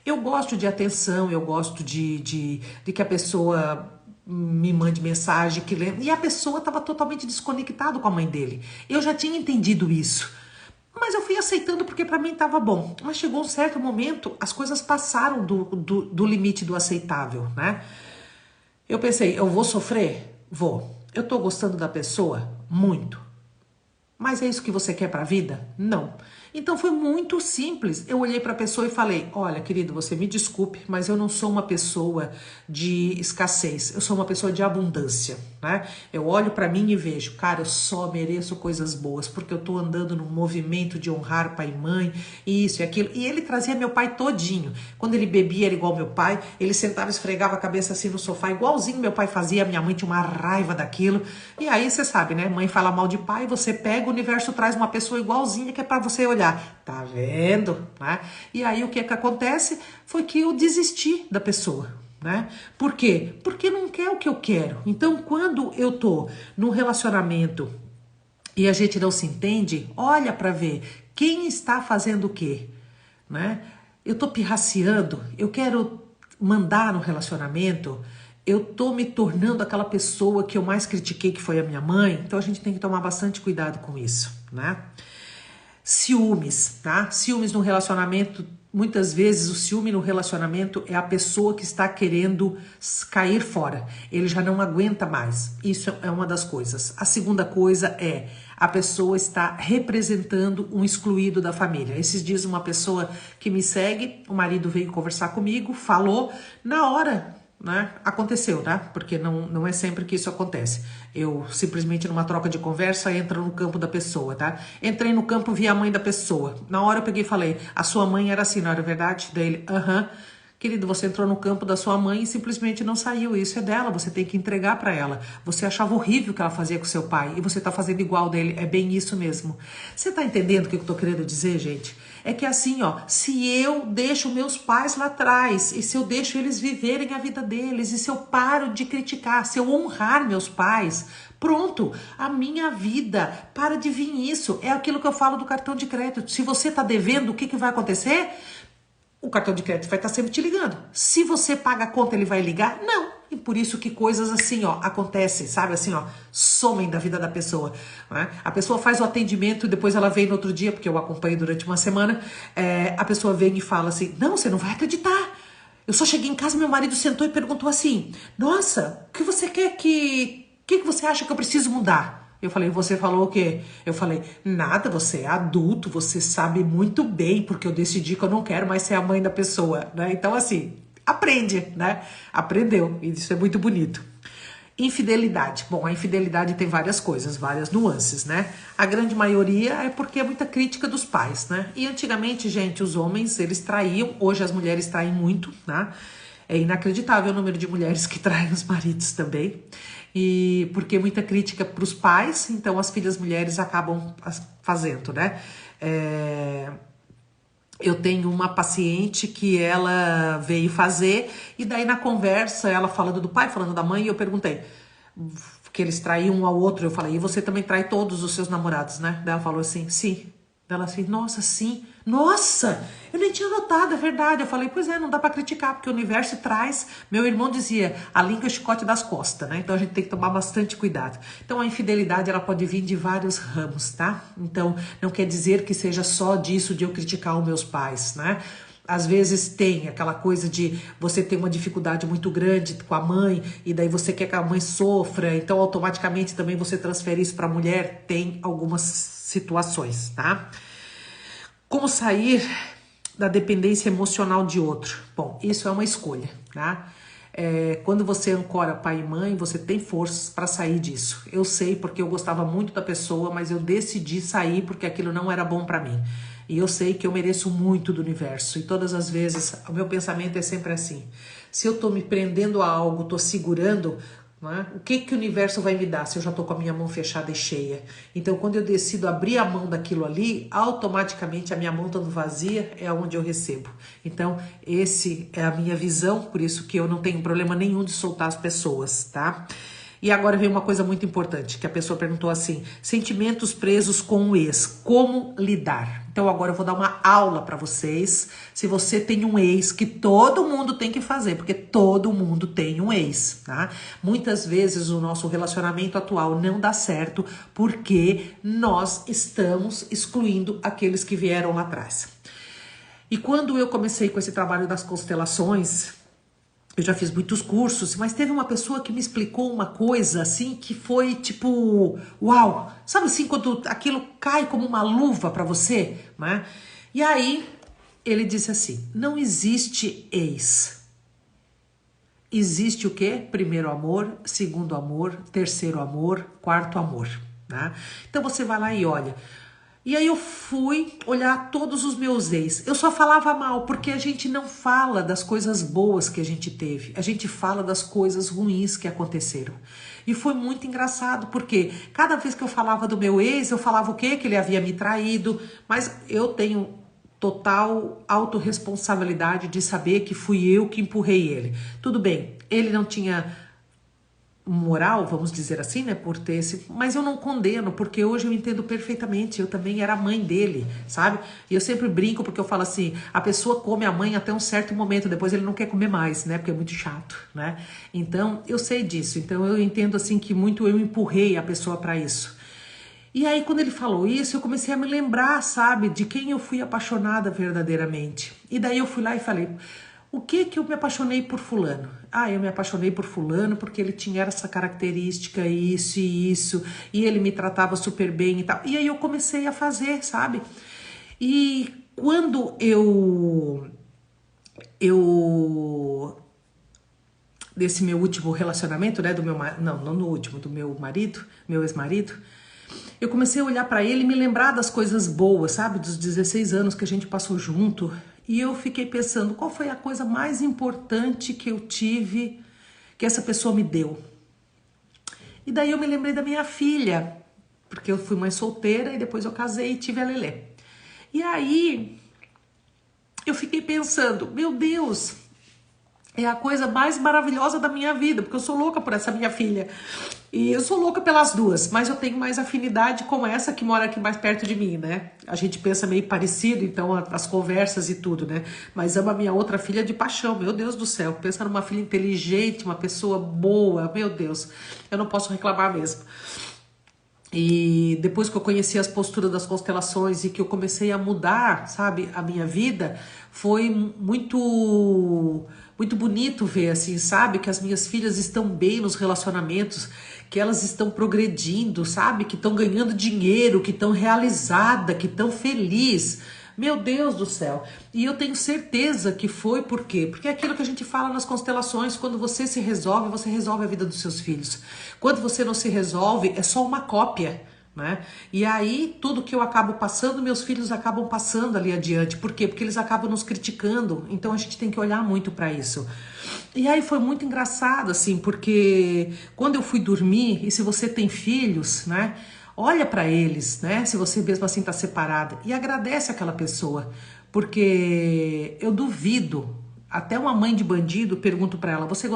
eu gosto de atenção, eu gosto de que a pessoa me mande mensagem, que lembra. E a pessoa estava totalmente desconectada com a mãe dele. Eu já tinha entendido isso. Mas eu fui aceitando porque para mim estava bom. Mas chegou um certo momento, as coisas passaram do limite do aceitável, né? Eu pensei, eu vou sofrer? Vou. Eu tô gostando da pessoa? Muito. Mas é isso que você quer para a vida? Não. Então foi muito simples. Eu olhei para a pessoa e falei, olha, querido, você me desculpe, mas eu não sou uma pessoa de escassez. Eu sou uma pessoa de abundância, né? Eu olho para mim e vejo, cara, eu só mereço coisas boas, porque eu tô andando num movimento de honrar pai e mãe, isso e aquilo. E ele trazia meu pai todinho. Quando ele bebia, era igual meu pai. Ele sentava, esfregava a cabeça assim no sofá, igualzinho meu pai fazia. Minha mãe tinha uma raiva daquilo. E aí, você sabe, né? Mãe fala mal de pai, você pega, o universo traz uma pessoa igualzinha que é para você olhar. Tá vendo? Né? E aí o que acontece foi que eu desisti da pessoa. Né? Por quê? Porque não quer o que eu quero. Então, quando eu tô num relacionamento e a gente não se entende, olha para ver quem está fazendo o quê. Né? Eu tô pirraciando, eu quero mandar no relacionamento, eu tô me tornando aquela pessoa que eu mais critiquei, que foi a minha mãe. Então a gente tem que tomar bastante cuidado com isso, né? Ciúmes, tá? Ciúmes no relacionamento, muitas vezes o ciúme no relacionamento é a pessoa que está querendo cair fora. Ele já não aguenta mais. Isso é uma das coisas. A segunda coisa é a pessoa está representando um excluído da família. Esses dias uma pessoa que me segue, o marido veio conversar comigo, falou na hora, né? Aconteceu, né? Porque não é sempre que isso acontece. Eu simplesmente numa troca de conversa entro no campo da pessoa, tá? Entrei no campo, vi a mãe da pessoa. Na hora eu peguei e falei, a sua mãe era assim, não era verdade? Daí ele, aham. Querido, você entrou no campo da sua mãe e simplesmente não saiu. Isso é dela, você tem que entregar pra ela. Você achava horrível o que ela fazia com seu pai e você tá fazendo igual dele. É bem isso mesmo. Você tá entendendo o que eu tô querendo dizer, gente? É que assim, ó, se eu deixo meus pais lá atrás e se eu deixo eles viverem a vida deles e se eu paro de criticar, se eu honrar meus pais, pronto, a minha vida para de vir isso. É aquilo que eu falo do cartão de crédito. Se você tá devendo, o que vai acontecer? O cartão de crédito vai estar sempre te ligando. Se você paga a conta, ele vai ligar? Não. E por isso que coisas assim, ó, acontecem, sabe? Assim, ó, somem da vida da pessoa. Né? A pessoa faz o atendimento, depois ela vem no outro dia, porque eu acompanho durante uma semana, a pessoa vem e fala assim, não, você não vai acreditar. Eu só cheguei em casa, meu marido sentou e perguntou assim, nossa, o que você quer que você acha que eu preciso mudar? Eu falei, você falou o quê? Eu falei, nada, você é adulto, você sabe muito bem, porque eu decidi que eu não quero mais ser a mãe da pessoa, né? Então, assim, aprende, né? Aprendeu, e isso é muito bonito. Infidelidade. Bom, a infidelidade tem várias coisas, várias nuances, né? A grande maioria é porque é muita crítica dos pais, né? E antigamente, gente, os homens, eles traíam, hoje as mulheres traem muito, né? É inacreditável o número de mulheres que traem os maridos também. E porque muita crítica para os pais, então as filhas mulheres acabam fazendo, né? Eu tenho uma paciente que ela veio fazer, e daí na conversa, ela falando do pai, falando da mãe, eu perguntei, que eles traíam um ao outro, eu falei, e você também trai todos os seus namorados, né? Daí ela falou assim, sim. Ela assim, nossa, sim. Nossa, eu nem tinha notado, é verdade. Eu falei, pois é, não dá pra criticar, porque o universo traz... Meu irmão dizia, a língua é o chicote das costas, né? Então a gente tem que tomar bastante cuidado. Então a infidelidade, ela pode vir de vários ramos, tá? Então não quer dizer que seja só disso de eu criticar os meus pais, né? Às vezes tem aquela coisa de você ter uma dificuldade muito grande com a mãe e daí você quer que a mãe sofra, então automaticamente também você transfere isso para a mulher. Tem algumas situações, tá? Como sair da dependência emocional de outro? Bom, isso é uma escolha, tá? Quando você ancora pai e mãe, você tem forças para sair disso. Eu sei porque eu gostava muito da pessoa, mas eu decidi sair porque aquilo não era bom para mim. E eu sei que eu mereço muito do universo. E todas as vezes, o meu pensamento é sempre assim. Se eu tô me prendendo a algo, tô segurando, né, o que o universo vai me dar se eu já tô com a minha mão fechada e cheia? Então, quando eu decido abrir a mão daquilo ali, automaticamente a minha mão estando vazia é onde eu recebo. Então, esse é a minha visão, por isso que eu não tenho problema nenhum de soltar as pessoas, tá? E agora vem uma coisa muito importante, que a pessoa perguntou assim, sentimentos presos com o ex, como lidar? Então agora eu vou dar uma aula para vocês, se você tem um ex, que todo mundo tem que fazer, porque todo mundo tem um ex, tá? Muitas vezes o nosso relacionamento atual não dá certo, porque nós estamos excluindo aqueles que vieram lá atrás. E quando eu comecei com esse trabalho das constelações, eu já fiz muitos cursos, mas teve uma pessoa que me explicou uma coisa assim que foi tipo, uau, sabe assim, quando aquilo cai como uma luva para você, né? E aí ele disse assim, não existe ex. Existe o quê? Primeiro amor, segundo amor, terceiro amor, quarto amor, né? Então você vai lá e olha. E aí eu fui olhar todos os meus ex. Eu só falava mal, porque a gente não fala das coisas boas que a gente teve. A gente fala das coisas ruins que aconteceram. E foi muito engraçado, porque cada vez que eu falava do meu ex, eu falava o quê? Que ele havia me traído. Mas eu tenho total autorresponsabilidade de saber que fui eu que empurrei ele. Tudo bem, ele não tinha moral, vamos dizer assim, né, por ter esse, mas eu não condeno, porque hoje eu entendo perfeitamente, eu também era a mãe dele, sabe? E eu sempre brinco, porque eu falo assim, a pessoa come a mãe até um certo momento, depois ele não quer comer mais, né, porque é muito chato, né? Então, eu sei disso, então eu entendo assim que muito eu empurrei a pessoa para isso. E aí, quando ele falou isso, eu comecei a me lembrar, sabe, de quem eu fui apaixonada verdadeiramente. E daí eu fui lá e falei, o que eu me apaixonei por fulano? Ah, eu me apaixonei por fulano porque ele tinha essa característica, isso e isso, e ele me tratava super bem e tal. E aí eu comecei a fazer, sabe? E quando desse meu último relacionamento, né, do meu, não no último, do meu marido, meu ex-marido, eu comecei a olhar pra ele e me lembrar das coisas boas, sabe? Dos 16 anos que a gente passou junto. E eu fiquei pensando, qual foi a coisa mais importante que eu tive, que essa pessoa me deu? E daí eu me lembrei da minha filha, porque eu fui mãe solteira e depois eu casei e tive a Lelê. E aí eu fiquei pensando, meu Deus, é a coisa mais maravilhosa da minha vida, porque eu sou louca por essa minha filha. E eu sou louca pelas duas, mas eu tenho mais afinidade com essa que mora aqui mais perto de mim, né? A gente pensa meio parecido, então as conversas e tudo, né? Mas amo a minha outra filha de paixão, meu Deus do céu. Pensa numa filha inteligente, uma pessoa boa, meu Deus. Eu não posso reclamar mesmo. E depois que eu conheci as posturas das constelações e que eu comecei a mudar, sabe, a minha vida, foi muito bonito ver, assim, sabe, que as minhas filhas estão bem nos relacionamentos, que elas estão progredindo, sabe, que estão ganhando dinheiro, que estão realizadas, que estão felizes. Meu Deus do céu. E eu tenho certeza que foi por quê? Porque é aquilo que a gente fala nas constelações, quando você se resolve, você resolve a vida dos seus filhos. Quando você não se resolve, é só uma cópia, né? E aí, tudo que eu acabo passando, meus filhos acabam passando ali adiante. Por quê? Porque eles acabam nos criticando. Então a gente tem que olhar muito para isso. E aí foi muito engraçado, assim, porque quando eu fui dormir, e se você tem filhos, né? Olha para eles, né? Se você mesmo assim está separada e agradece aquela pessoa, porque eu duvido. Até uma mãe de bandido, pergunto para ela: você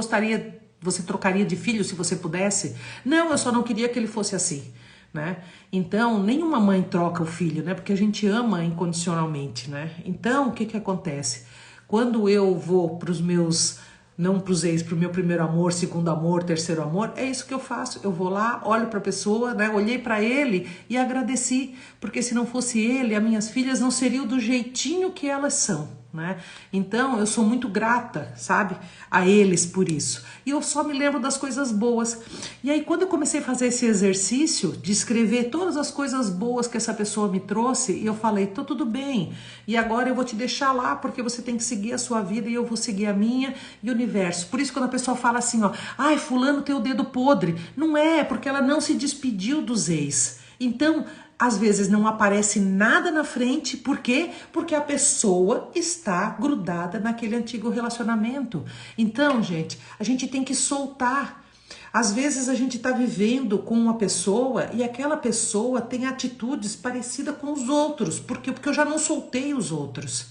trocaria de filho se você pudesse? Não, eu só não queria que ele fosse assim. né? Então, nenhuma mãe troca o filho, né? Porque a gente ama incondicionalmente, né? Então, o que que acontece? Quando eu vou para os meus, não para os ex, para o meu primeiro amor, segundo amor, terceiro amor, é isso que eu faço. Eu vou lá, olho para a pessoa, né? Olhei para ele e agradeci, porque se não fosse ele, as minhas filhas não seriam do jeitinho que elas são. Né? Então eu sou muito grata, sabe, a eles por isso, e eu só me lembro das coisas boas. E aí quando eu comecei a fazer esse exercício de escrever todas as coisas boas que essa pessoa me trouxe, eu falei, tô tudo bem, e agora eu vou te deixar lá, porque você tem que seguir a sua vida e eu vou seguir a minha e o universo. Por isso quando a pessoa fala assim, ó, ai, fulano tem o dedo podre, não é, porque ela não se despediu dos ex. Então às vezes não aparece nada na frente, por quê? Porque a pessoa está grudada naquele antigo relacionamento. Então, gente, a gente tem que soltar. Às vezes a gente está vivendo com uma pessoa e aquela pessoa tem atitudes parecidas com os outros. Por quê? Porque eu já não soltei os outros.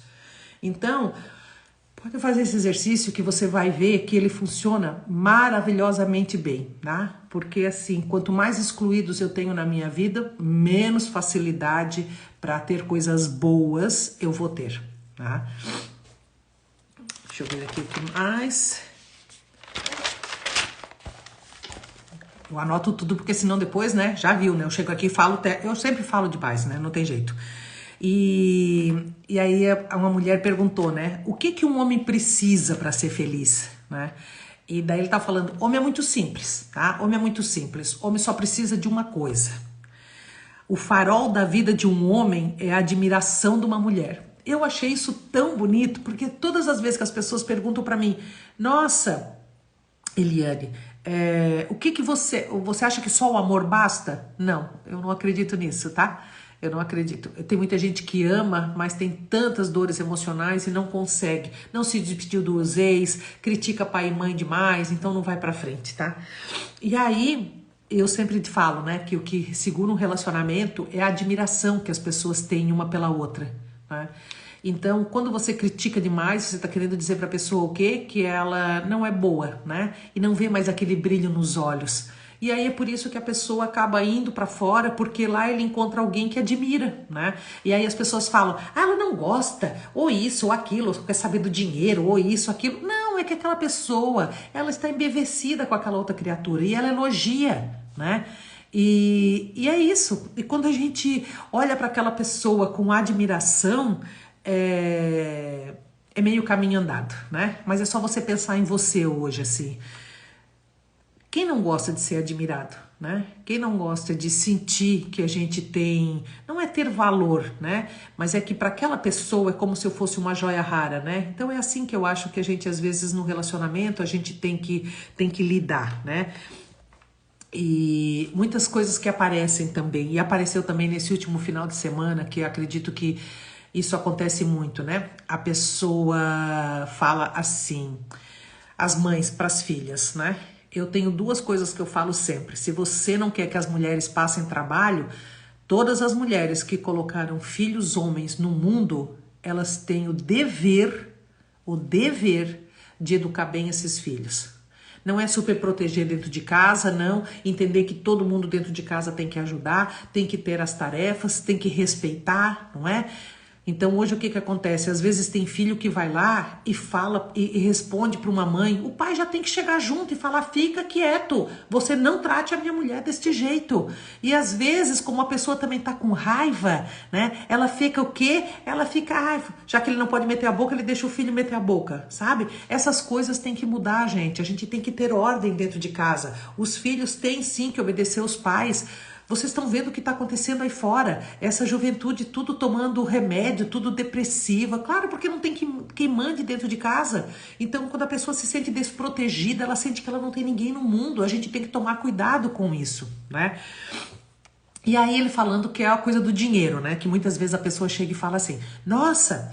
Então, pode fazer esse exercício que você vai ver que ele funciona maravilhosamente bem, tá? Porque assim, quanto mais excluídos eu tenho na minha vida, menos facilidade para ter coisas boas eu vou ter, tá? Deixa eu ver aqui o que mais. Eu anoto tudo porque senão depois, né, já viu, né? Eu chego aqui e falo, eu sempre falo demais, né? Não tem jeito. E aí uma mulher perguntou, né? O que que um homem precisa para ser feliz, né? E daí ele tá falando, homem é muito simples, tá? Homem é muito simples. Homem só precisa de uma coisa. O farol da vida de um homem é a admiração de uma mulher. Eu achei isso tão bonito, porque todas as vezes que as pessoas perguntam para mim, nossa, Eliane, o que que você acha que só o amor basta? Não, eu não acredito nisso, tá? Eu não acredito. Tem muita gente que ama, mas tem tantas dores emocionais e não consegue. Não se despediu dos ex, critica pai e mãe demais, então não vai pra frente, tá? E aí, eu sempre falo, né, que o que segura um relacionamento é a admiração que as pessoas têm uma pela outra, né? Então, quando você critica demais, você tá querendo dizer pra pessoa o quê? Que ela não é boa, né? E não vê mais aquele brilho nos olhos. E aí é por isso que a pessoa acaba indo pra fora, porque lá ele encontra alguém que admira, né? E aí as pessoas falam, ah, ela não gosta, ou isso, ou aquilo, ou quer saber do dinheiro, ou isso, aquilo. Não, é que aquela pessoa, ela está embevecida com aquela outra criatura e ela elogia, né? E é isso. E quando a gente olha para aquela pessoa com admiração, é meio caminho andado, né? Mas é só você pensar em você hoje, assim. Quem não gosta de ser admirado, né? Quem não gosta de sentir que a gente tem, não é ter valor, né? Mas é que para aquela pessoa é como se eu fosse uma joia rara, né? Então é assim que eu acho que a gente às vezes no relacionamento a gente tem que lidar, né? E muitas coisas que aparecem também, e apareceu também nesse último final de semana, que eu acredito que isso acontece muito, né? A pessoa fala assim, as mães para as filhas, né? Eu tenho duas coisas que eu falo sempre. Se você não quer que as mulheres passem trabalho, todas as mulheres que colocaram filhos homens no mundo, elas têm o dever de educar bem esses filhos. Não é super proteger dentro de casa, não. Entender que todo mundo dentro de casa tem que ajudar, tem que ter as tarefas, tem que respeitar, não é? Então hoje o que acontece? Às vezes tem filho que vai lá e fala e responde para uma mãe, o pai já tem que chegar junto e falar, fica quieto, você não trate a minha mulher deste jeito. E às vezes, como a pessoa também tá com raiva, né? Ela fica o quê? Ela fica, já que ele não pode meter a boca, ele deixa o filho meter a boca, sabe? Essas coisas têm que mudar, gente. A gente tem que ter ordem dentro de casa. Os filhos têm sim que obedecer os pais. Vocês estão vendo o que está acontecendo aí fora, essa juventude tudo tomando remédio, tudo depressiva, claro, porque não tem quem mande dentro de casa. Então, quando a pessoa se sente desprotegida, ela sente que ela não tem ninguém no mundo, a gente tem que tomar cuidado com isso, né? E aí ele falando que é a coisa do dinheiro, né? Que muitas vezes a pessoa chega e fala assim, nossa,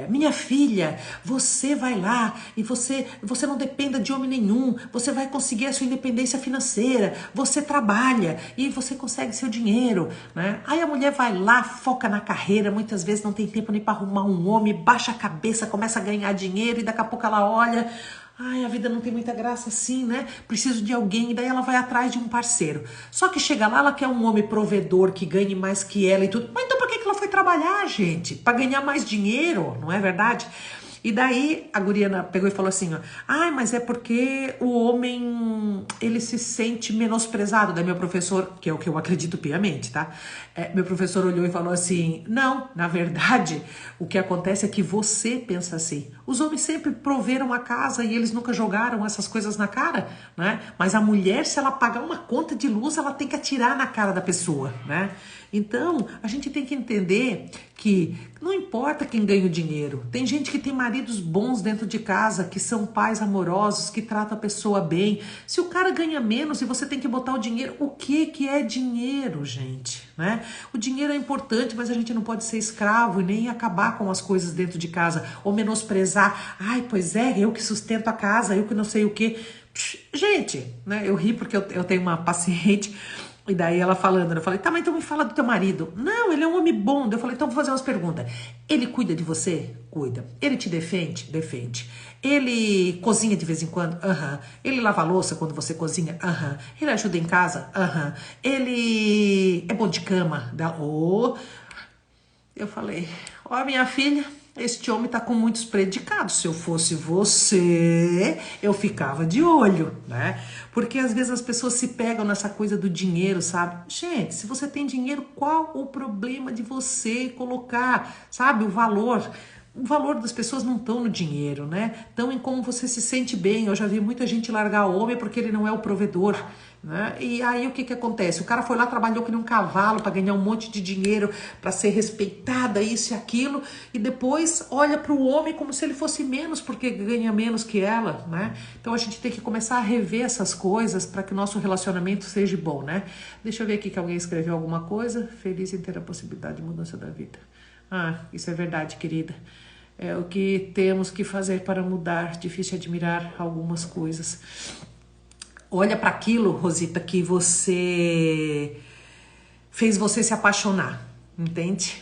minha filha, você vai lá e você não dependa de homem nenhum, você vai conseguir a sua independência financeira, você trabalha e você consegue seu dinheiro, né? Aí a mulher vai lá, foca na carreira, muitas vezes não tem tempo nem para arrumar um homem, baixa a cabeça, começa a ganhar dinheiro e daqui a pouco ela olha, ai, a vida não tem muita graça assim, né? Preciso de alguém, e daí ela vai atrás de um parceiro. Só que chega lá, ela quer um homem provedor que ganhe mais que ela e tudo. Mas então por que ela foi trabalhar, gente? Pra ganhar mais dinheiro, não é verdade? E daí a guria pegou e falou assim, ó, ai, mas é porque o homem, ele se sente menosprezado. Daí meu professor, que é o que eu acredito piamente, tá? Meu professor olhou e falou assim, não, na verdade, o que acontece é que você pensa assim. Os homens sempre proveram a casa e eles nunca jogaram essas coisas na cara, né? Mas a mulher, se ela pagar uma conta de luz, ela tem que atirar na cara da pessoa, né? Então, a gente tem que entender que não importa quem ganha o dinheiro. Tem gente que tem maridos bons dentro de casa, que são pais amorosos, que tratam a pessoa bem. Se o cara ganha menos e você tem que botar o dinheiro, o que é dinheiro, gente? Né? O dinheiro é importante, mas a gente não pode ser escravo e nem acabar com as coisas dentro de casa ou menosprezar. Ai, pois é, eu que sustento a casa, eu que não sei o quê. Gente, né? Eu ri porque eu tenho uma paciente. E daí ela falando, eu falei, tá, mas então me fala do teu marido. Não, ele é um homem bom. Eu falei, então vou fazer umas perguntas. Ele cuida de você? Cuida. Ele te defende? Defende. Ele cozinha de vez em quando? Aham. Ele lava a louça quando você cozinha? Aham. Ele ajuda em casa? Aham. Ele é bom de cama? Oh. Eu falei, ó, minha filha, este homem tá com muitos predicados. Se eu fosse você, eu ficava de olho, né? Porque às vezes as pessoas se pegam nessa coisa do dinheiro, sabe? Gente, se você tem dinheiro, qual o problema de você colocar, sabe, o valor? O valor das pessoas não estão no dinheiro, né? Estão em como você se sente bem. Eu já vi muita gente largar o homem porque ele não é o provedor, né? E aí o que acontece? O cara foi lá, trabalhou que nem um cavalo para ganhar um monte de dinheiro, para ser respeitada, isso e aquilo, e depois olha para o homem como se ele fosse menos porque ganha menos que ela, né? Então a gente tem que começar a rever essas coisas para que o nosso relacionamento seja bom, né? Deixa eu ver aqui que alguém escreveu alguma coisa. Feliz em ter a possibilidade de mudança da vida. Ah, isso é verdade, querida. É o que temos que fazer para mudar. Difícil admirar algumas coisas. Olha para aquilo, Rosita, que você fez você se apaixonar, entende?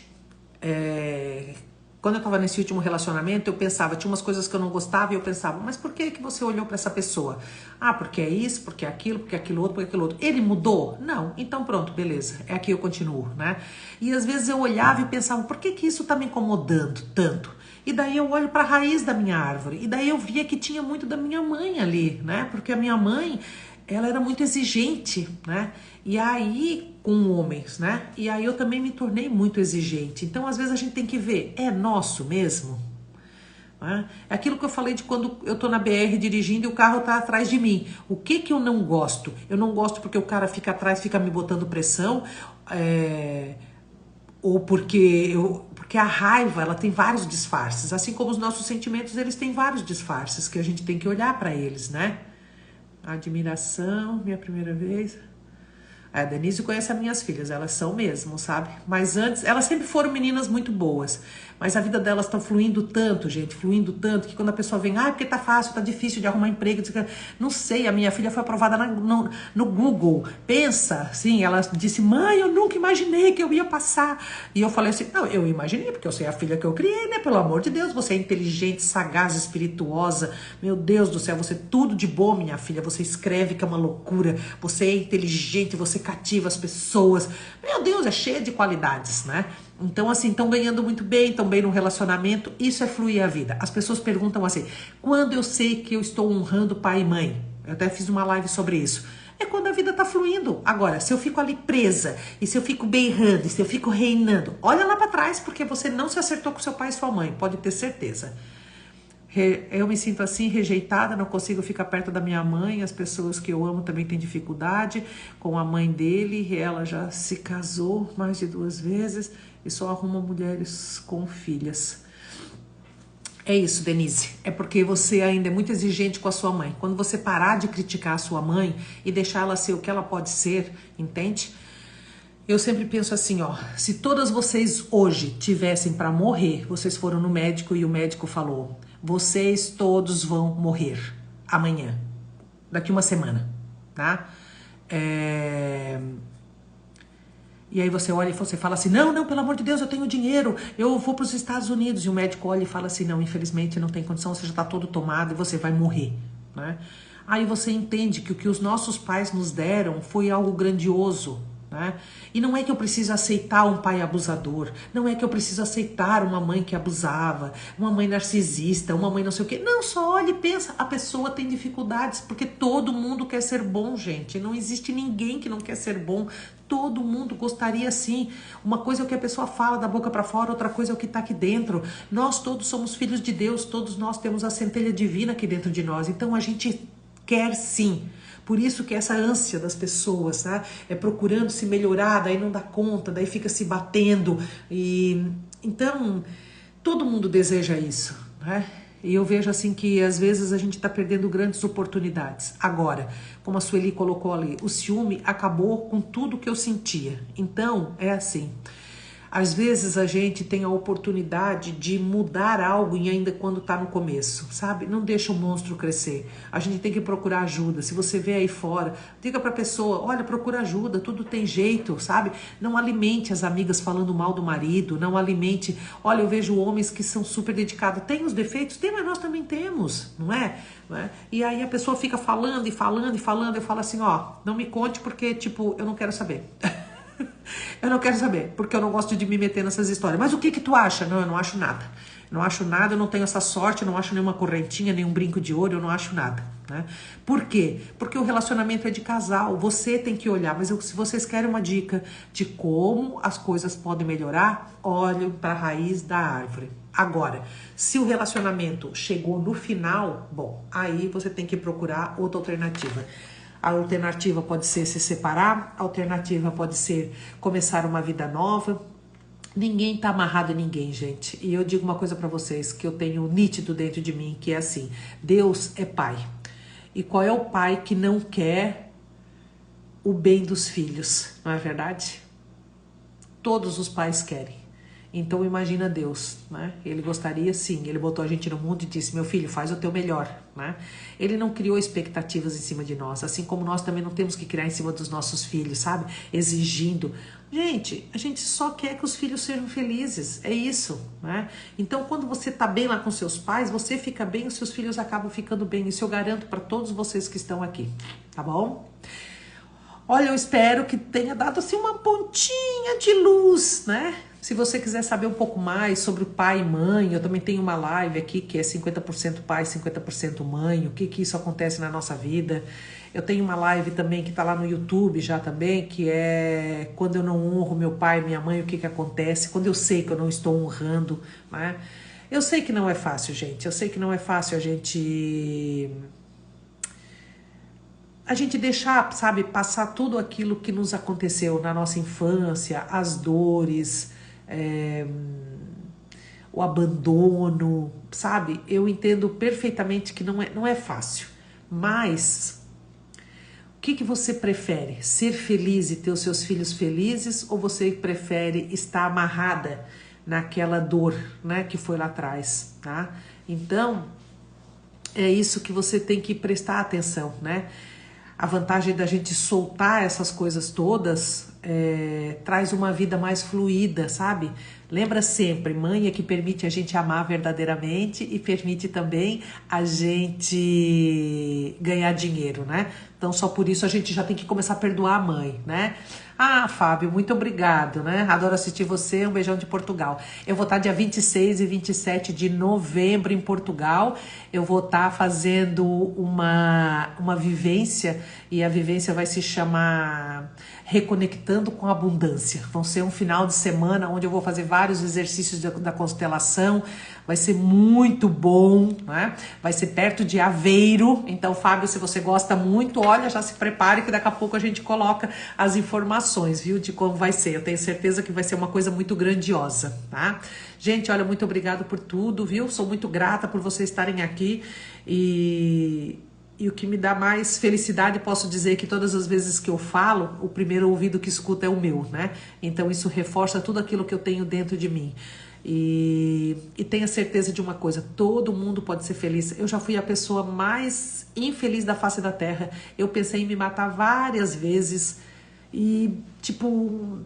Quando eu tava nesse último relacionamento, eu pensava, tinha umas coisas que eu não gostava e eu pensava, mas por que você olhou para essa pessoa? Ah, porque é isso, porque é aquilo, porque é aquilo outro, porque é aquilo outro. Ele mudou? Não. Então pronto, beleza. É aqui eu continuo, né? E às vezes eu olhava e pensava, por que isso tá me incomodando tanto? E daí eu olho para a raiz da minha árvore. E daí eu via que tinha muito da minha mãe ali, né? Porque a minha mãe, ela era muito exigente, né? E aí, com homens, né? E aí eu também me tornei muito exigente. Então, às vezes a gente tem que ver, é nosso mesmo? Né? É aquilo que eu falei de quando eu tô na BR dirigindo e o carro tá atrás de mim. O que eu não gosto? Eu não gosto porque o cara fica atrás, fica me botando pressão, ou porque a raiva, ela tem vários disfarces, assim como os nossos sentimentos, eles têm vários disfarces que a gente tem que olhar para eles, né? Admiração, minha primeira vez. A Denise conhece as minhas filhas, elas são mesmo, sabe? Mas antes, elas sempre foram meninas muito boas. Mas a vida delas tá fluindo tanto, gente, fluindo tanto, que quando a pessoa vem, porque tá fácil, tá difícil de arrumar emprego. Não sei, a minha filha foi aprovada no Google. Pensa, sim, ela disse, mãe, eu nunca imaginei que eu ia passar. E eu falei assim, não, eu imaginei, porque eu sei a filha que eu criei, né? Pelo amor de Deus, você é inteligente, sagaz, espirituosa. Meu Deus do céu, você é tudo de bom, minha filha. Você escreve que é uma loucura. Você é inteligente, você cativa as pessoas. Meu Deus, é cheia de qualidades, né? Então, assim, estão ganhando muito bem, estão bem no relacionamento. Isso é fluir a vida. As pessoas perguntam assim, quando eu sei que eu estou honrando pai e mãe? Eu até fiz uma live sobre isso. É quando a vida tá fluindo. Agora, se eu fico ali presa, e se eu fico berrando, e se eu fico reinando, olha lá para trás, porque você não se acertou com seu pai e sua mãe, pode ter certeza. Eu me sinto assim, rejeitada, não consigo ficar perto da minha mãe, as pessoas que eu amo também têm dificuldade com a mãe dele, ela já se casou mais de 2 vezes e só arruma mulheres com filhas. É isso, Denise, é porque você ainda é muito exigente com a sua mãe. Quando você parar de criticar a sua mãe e deixar ela ser o que ela pode ser, entende? Eu sempre penso assim, ó, se todas vocês hoje tivessem para morrer, vocês foram no médico e o médico falou, vocês todos vão morrer amanhã, daqui 1 semana, tá? E aí você olha e você fala assim, não, pelo amor de Deus, eu tenho dinheiro, eu vou para os Estados Unidos. E o médico olha e fala assim, não, infelizmente não tem condição, você já está todo tomado e você vai morrer. né? Aí você entende que o que os nossos pais nos deram foi algo grandioso, né? E não é que eu preciso aceitar um pai abusador, não é que eu preciso aceitar uma mãe que abusava, uma mãe narcisista, uma mãe não sei o quê. Não, só olha e pensa, a pessoa tem dificuldades, porque todo mundo quer ser bom, gente. Não existe ninguém que não quer ser bom. Todo mundo gostaria sim. Uma coisa é o que a pessoa fala da boca para fora, outra coisa é o que está aqui dentro. Nós todos somos filhos de Deus, todos nós temos a centelha divina aqui dentro de nós. Então a gente quer sim. Por isso que essa ânsia das pessoas, tá? É procurando se melhorar, daí não dá conta, daí fica se batendo. E então, todo mundo deseja isso, né? E eu vejo assim que às vezes a gente está perdendo grandes oportunidades. Agora, como a Sueli colocou ali, o ciúme acabou com tudo que eu sentia. Então, é assim. Às vezes a gente tem a oportunidade de mudar algo e ainda quando tá no começo, sabe? Não deixa o monstro crescer. A gente tem que procurar ajuda. Se você vê aí fora, diga pra pessoa, olha, procura ajuda, tudo tem jeito, sabe? Não alimente as amigas falando mal do marido, não alimente... Olha, eu vejo homens que são super dedicados. Tem os defeitos? Tem, mas nós também temos, não é? Não é? E aí a pessoa fica falando e falando e falando, eu falo assim, ó, não me conte porque, tipo, eu não quero saber. Eu não quero saber, porque eu não gosto de me meter nessas histórias. Mas o que que tu acha? Não, eu não acho nada. Não acho nada, eu não tenho essa sorte, eu não acho nenhuma correntinha, nenhum brinco de ouro, eu não acho nada, né? Por quê? Porque o relacionamento é de casal, você tem que olhar. Mas se vocês querem uma dica de como as coisas podem melhorar, olhem para a raiz da árvore. Agora, se o relacionamento chegou no final, bom, aí você tem que procurar outra alternativa. A alternativa pode ser se separar, a alternativa pode ser começar uma vida nova. Ninguém tá amarrado a ninguém, gente. E eu digo uma coisa pra vocês que eu tenho nítido dentro de mim, que é assim, Deus é pai. E qual é o pai que não quer o bem dos filhos, não é verdade? Todos os pais querem. Então imagina Deus, né? Ele gostaria sim, ele botou a gente no mundo e disse, meu filho, faz o teu melhor, né? Ele não criou expectativas em cima de nós, assim como nós também não temos que criar em cima dos nossos filhos, sabe? Exigindo. Gente, a gente só quer que os filhos sejam felizes, é isso, né? Então quando você tá bem lá com seus pais, você fica bem, os seus filhos acabam ficando bem, isso eu garanto para todos vocês que estão aqui, tá bom? Olha, eu espero que tenha dado assim uma pontinha de luz, né? Se você quiser saber um pouco mais sobre o pai e mãe, eu também tenho uma live aqui que é 50% pai, 50% mãe, o que que isso acontece na nossa vida. Eu tenho uma live também que tá lá no YouTube já também, que é quando eu não honro meu pai e minha mãe, o que que acontece, quando eu sei que eu não estou honrando, né? Eu sei que não é fácil, gente, eu sei que não é fácil a gente deixar, sabe, passar tudo aquilo que nos aconteceu na nossa infância, as dores, o abandono, sabe? Eu entendo perfeitamente que não é fácil, mas o que que você prefere? Ser feliz e ter os seus filhos felizes ou você prefere estar amarrada naquela dor, né, que foi lá atrás, tá? Então, é isso que você tem que prestar atenção, né? A vantagem da gente soltar essas coisas todas traz uma vida mais fluida, sabe? Lembra sempre, mãe é que permite a gente amar verdadeiramente e permite também a gente ganhar dinheiro, né? Então só por isso a gente já tem que começar a perdoar a mãe, né? Ah, Fábio, muito obrigado, né? Adoro assistir você, um beijão de Portugal. Eu vou estar dia 26 e 27 de novembro em Portugal. Eu vou estar fazendo uma vivência e a vivência vai se chamar Reconectando com a Abundância. Vão ser um final de semana onde eu vou fazer vários exercícios da constelação. Vai ser muito bom, né? Vai ser perto de Aveiro. Então, Fábio, se você gosta muito, olha, já se prepare que daqui a pouco a gente coloca as informações, viu? De como vai ser. Eu tenho certeza que vai ser uma coisa muito grandiosa, tá? Gente, olha, muito obrigado por tudo, viu? Sou muito grata por vocês estarem aqui e o que me dá mais felicidade, posso dizer que todas as vezes que eu falo, o primeiro ouvido que escuta é o meu, né? Então isso reforça tudo aquilo que eu tenho dentro de mim. E tenha certeza de uma coisa, todo mundo pode ser feliz. Eu já fui a pessoa mais infeliz da face da terra. Eu pensei em me matar várias vezes e, tipo,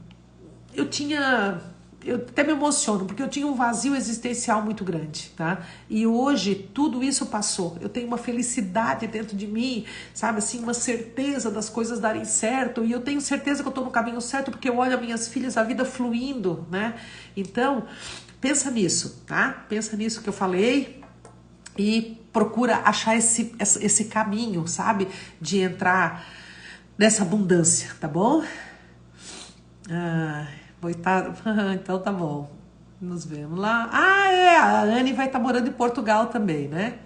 eu tinha eu até me emociono, porque eu tinha um vazio existencial muito grande, tá? E hoje tudo isso passou. Eu tenho uma felicidade dentro de mim, sabe assim, uma certeza das coisas darem certo. E eu tenho certeza que eu tô no caminho certo, porque eu olho as minhas filhas, a vida fluindo, né? Então, pensa nisso, tá? Pensa nisso que eu falei e procura achar esse caminho, sabe? De entrar nessa abundância, tá bom? Então tá bom. Nos vemos lá. A Anne vai estar morando em Portugal também, né?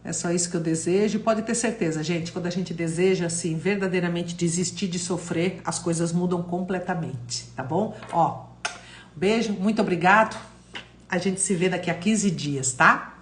É só isso que eu desejo. Pode ter certeza, gente, quando a gente deseja, assim, verdadeiramente desistir de sofrer, as coisas mudam completamente, tá bom? Ó, beijo, muito obrigado. A gente se vê daqui a 15 dias, tá?